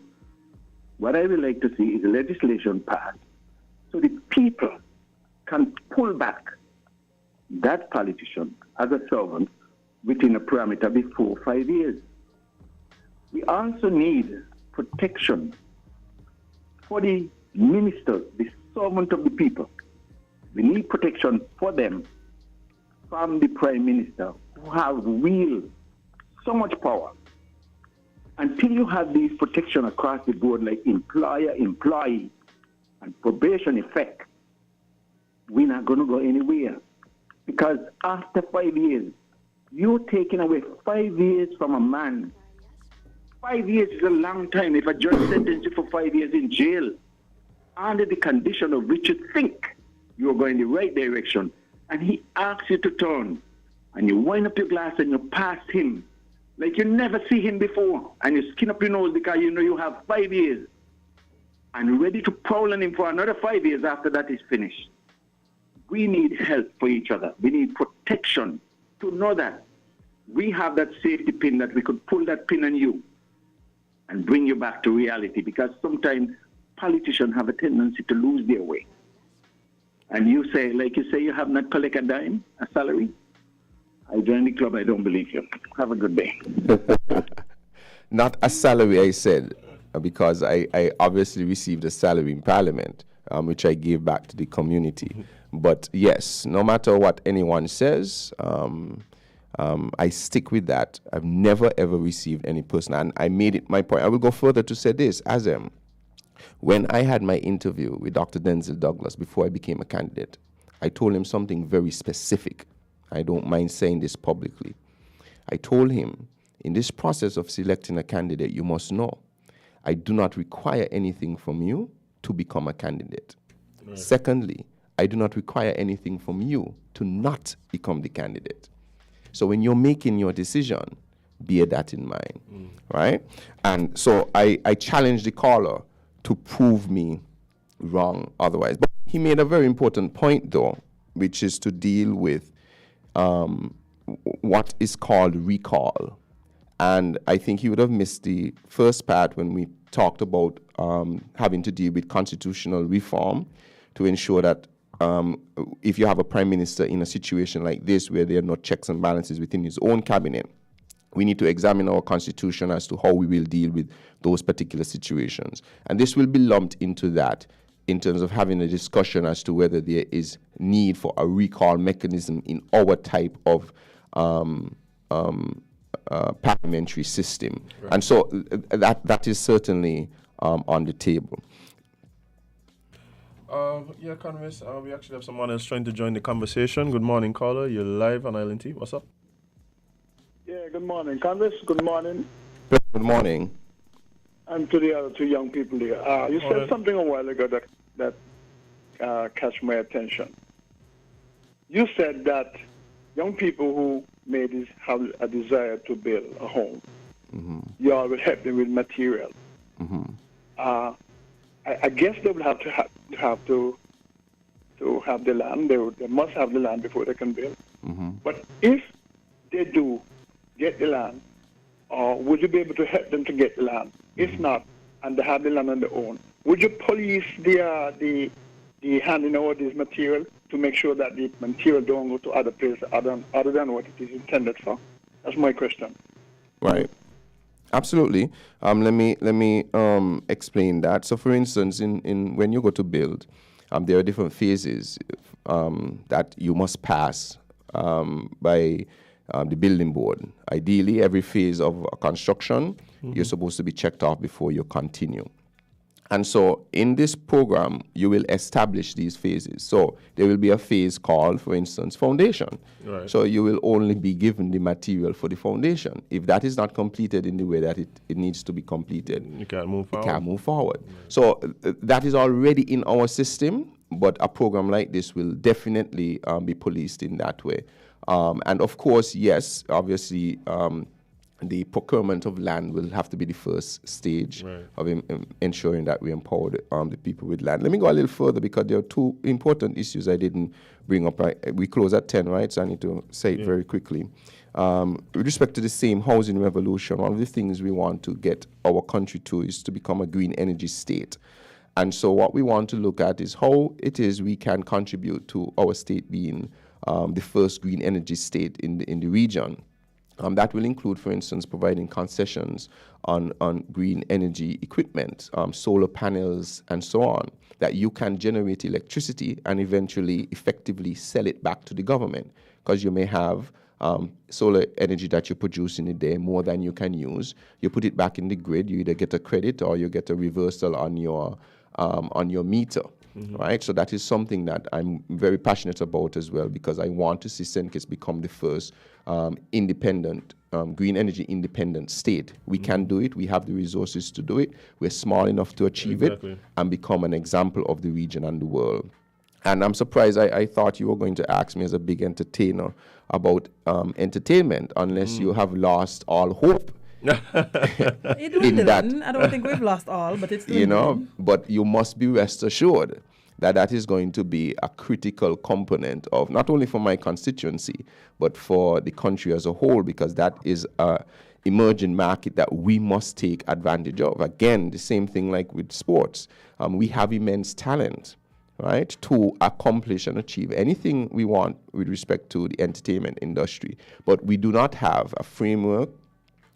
What I would like to see is a legislation passed so the people can pull back that politician as a servant within a parameter before 5 years. We also need protection for the ministers, the servant of the people. We need protection for them from the prime minister, who have so much power. Until you have these protection across the board, like employer, employee, and probation effect, we're not going to go anywhere. Because after 5 years, you're taking away 5 years from a man. 5 years is a long time. If a judge sentences you for 5 years in jail, under the condition of which you think you're going the right direction, and he asks you to turn, and you wind up your glass and you pass him, like you never see him before, and you skin up your nose because you know you have 5 years, and you're ready to prowl on him for another 5 years after that is finished. We need help for each other. We need protection to know that we have that safety pin, that we could pull that pin on you and bring you back to reality, because sometimes politicians have a tendency to lose their way. And you say, you have not collected a dime, a salary. I joined the club, I don't believe you. Have a good day. Not a salary, I said, because I obviously received a salary in Parliament, which I gave back to the community. But yes, no matter what anyone says, I stick with that. I've never, ever received any personal, and I made it my point. I will go further to say this, when I had my interview with Dr. Denzel Douglas before I became a candidate, I told him something very specific. I don't mind saying this publicly. I told him, in this process of selecting a candidate, you must know, I do not require anything from you to become a candidate. Right. Secondly, I do not require anything from you to not become the candidate. So when you're making your decision, bear that in mind, right? And so I challenged the caller to prove me wrong otherwise. But he made a very important point, though, which is to deal with what is called recall. And I think he would have missed the first part when we talked about having to deal with constitutional reform to ensure that if you have a prime minister in a situation like this where there are no checks and balances within his own cabinet, we need to examine our constitution as to how we will deal with those particular situations. And this will be lumped into that in terms of having a discussion as to whether there is need for a recall mechanism in our type of parliamentary system. Right. And so that is certainly on the table. Yeah, Konris, we actually have someone else trying to join the conversation. Good morning, caller. You're live on Island T. What's up? Yeah, good morning, Konris. Good morning. Good morning. And to the other two young people here. You said something a while ago that catch my attention. You said that young people who have a desire to build a home, you all will help them with material. I guess they will have to have the land. They must have the land before they can build. But if they do get the land, would you be able to help them to get the land? If not, and they have the land on their own, would you police the handing over this material to make sure that the material don't go to other places other than what it is intended for? That's my question. Right. Absolutely. Let me explain that. So, for instance, in when you go to build, there are different phases that you must pass by the building board. Ideally, every phase of construction, you're supposed to be checked off before you continue. And so in this program, you will establish these phases. So there will be a phase called, for instance, foundation. Right. So you will only be given the material for the foundation. If that is not completed in the way that it needs to be completed, you can't move forward. You can't move forward. Right. So that is already in our system, but a program like this will definitely be policed in that way. And of course, yes, obviously, the procurement of land will have to be the first stage of ensuring that we empower the people with land. Let me go a little further because there are two important issues I didn't bring up. We close at 10, right? So I need to say it very quickly. With respect to the same housing revolution, one of the things we want to get our country to is to become a green energy state. And so what we want to look at is how it is we can contribute to our state being the first green energy state in the region. That will include, for instance, providing concessions on green energy equipment, solar panels, and so on, that you can generate electricity and eventually effectively sell it back to the government. Because you may have solar energy that you produce in a day more than you can use. You put it back in the grid, you either get a credit or you get a reversal on your meter. Right, so that is something that I'm very passionate about as well, because I want to see St. Kitts become the first independent, green energy independent state. We can do it. We have the resources to do it. We're small enough to achieve it and become an example of the region and the world. And I'm surprised. I thought you were going to ask me as a big entertainer about entertainment, unless you have lost all hope. In that, I don't think we've lost all, but it's dwindling. But you must be rest assured that is going to be a critical component of not only for my constituency but for the country as a whole, because that is a emerging market that we must take advantage of. Again, the same thing like with sports. We have immense talent, right, to accomplish and achieve anything we want with respect to the entertainment industry, but we do not have a framework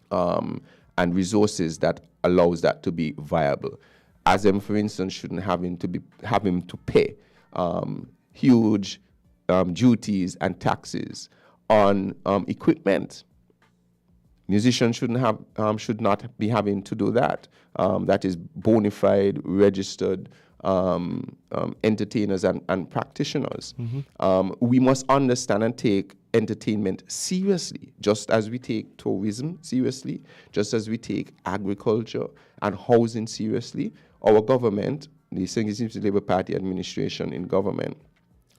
and resources that allows that to be viable. ASEM, for instance, shouldn't have him to pay huge duties and taxes on equipment. Musicians should not be having to do that. That is bona fide, registered entertainers and practitioners. We must understand and take entertainment seriously, just as we take tourism seriously, just as we take agriculture and housing seriously. Our government, the St. Kitts Labour Party administration in government,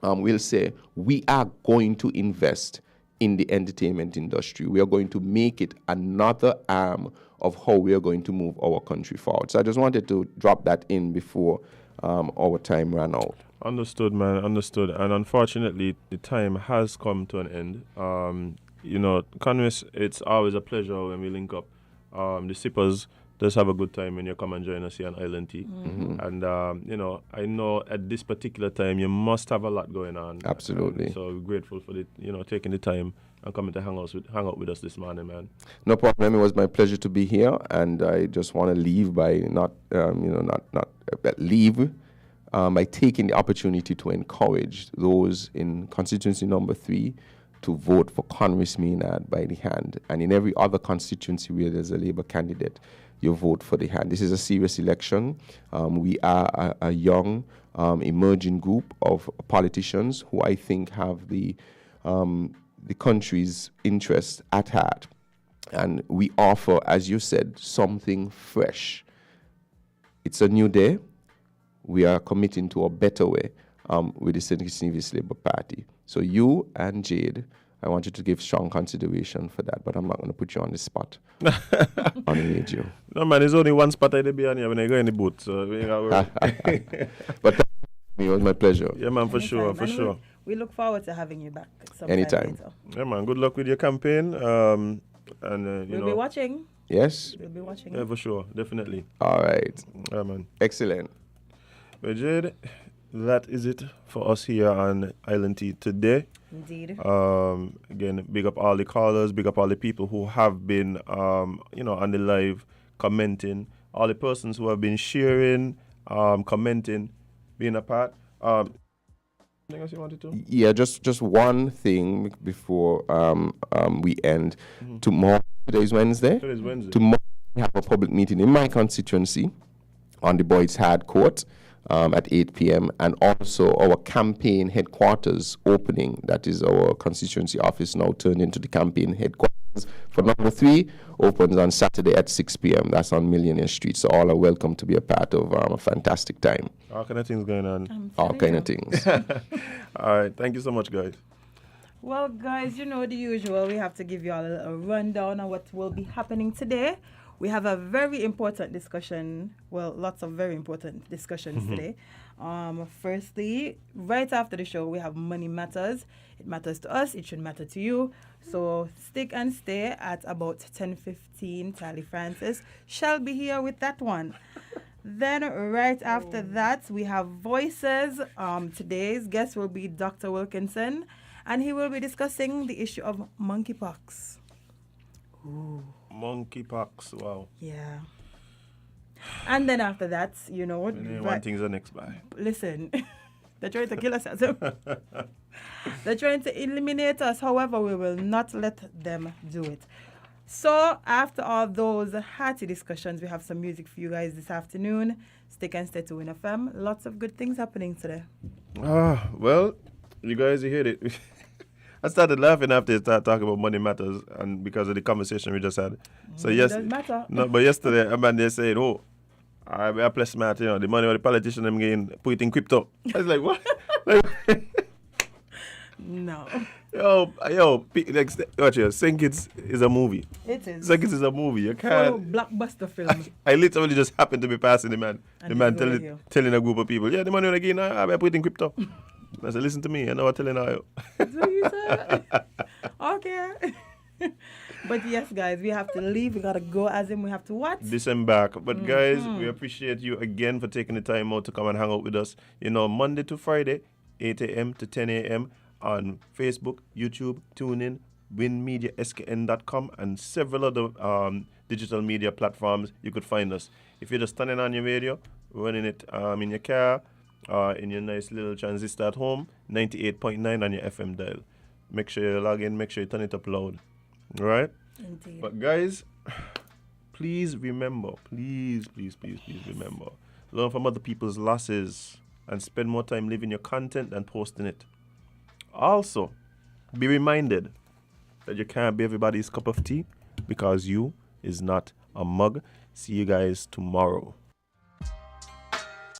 will say, we are going to invest in the entertainment industry. We are going to make it another arm of how we are going to move our country forward. So I just wanted to drop that in before our time ran out. Understood, man. Understood. And unfortunately, the time has come to an end. Konris, it's always a pleasure when we link up. The sippers just have a good time when you come and join us here on Island Tea. And, you know, I know at this particular time you must have a lot going on. Absolutely. So we're grateful for the, you know, taking the time and coming to hang out with us this morning, man. No problem. It was my pleasure to be here, and I just want to leave by by taking the opportunity to encourage those in constituency number 3 to vote for Konris Maynard by the hand, and in every other constituency where there's a Labour candidate, you vote for the hand. This is a serious election. We are a young, emerging group of politicians who I think have the country's interests at heart. And we offer, as you said, something fresh. It's a new day. We are committing to a better way with the Kitts-Nevis Labour Party. So you and Jade, I want you to give strong consideration for that, but I'm not going to put you on the spot. I need you. No, man, there's only one spot I'd be on here when I go in the booth. So we But it was my pleasure. Yeah, man, for Anytime. sure. And we look forward to having you back sometime Anytime. later. Yeah, man, good luck with your campaign. And We'll be watching. Yes? We'll be watching. Yeah, for sure, definitely. All right. Yeah, man. Excellent. Well, Jade, that is it for us here on Island Tea today. Indeed. Again, big up all the callers, big up all the people who have been, you know, on the live commenting, all the persons who have been sharing, commenting, being a part. Anything else you wanted to? Yeah, just one thing before we end. Tomorrow, today is Wednesday. Today is Wednesday. Tomorrow we have a public meeting in my constituency on the Boyd's Hard Court at 8 p.m. and also our campaign headquarters opening. That is our constituency office now turned into the campaign headquarters for number 3 opens on Saturday at 6 p.m. That's on Millionaire Street. So all are welcome to be a part of a fantastic time. All kind of things going on. All kind of things. All right. Thank you so much, guys. Well, guys, you know the usual. We have to give you all a little rundown on what will be happening today. We have a very important discussion. Well, lots of very important discussions today. Firstly, right after the show, we have Money Matters. It matters to us. It should matter to you. So stick and stay at about 10:15. Tally Francis shall be here with that one. Then right after that, we have Voices. Today's guest will be Dr. Wilkinson, and he will be discussing the issue of monkeypox. Ooh. Monkeypox, wow. Yeah. And then after that, you know... One thing's the next by. Listen, they're trying to kill us. They're trying to eliminate us. However, we will not let them do it. So, after all those hearty discussions, we have some music for you guys this afternoon. Stick and stay to Win FM. Lots of good things happening today. Well, you guys, you heard it. I started laughing after you started talking about Money Matters and because of the conversation we just had. So It yes, doesn't matter. No, but yesterday a man they said, "Oh, I play smart, you know, the money of the politician them getting put it in crypto." I was like, "What?" No. Watch here. St. Kitts is a movie. It is. St. Kitts is a movie. You Full can't. blockbuster film. I literally just happened to be passing the man. And The man this is over telling a group of people, "Yeah, the money again, I put it in crypto." I said, "Listen to me. I know what I'm telling you." So you said, okay. But yes, guys, we have to leave. We got to go as in we have to what? Disembark. But guys, we appreciate you again for taking the time out to come and hang out with us. You know, Monday to Friday, 8 a.m. to 10 a.m. on Facebook, YouTube, TuneIn, winmediaskn.com, and several other digital media platforms you could find us. If you're just turning on your radio, running it in your car, in your nice little transistor at home, 98.9 on your FM dial. Make sure you log in, make sure you turn it up loud. All right? Indeed. But guys, please remember, please remember, learn from other people's losses and spend more time living your content than posting it. Also, be reminded that you can't be everybody's cup of tea because you is not a mug. See you guys tomorrow.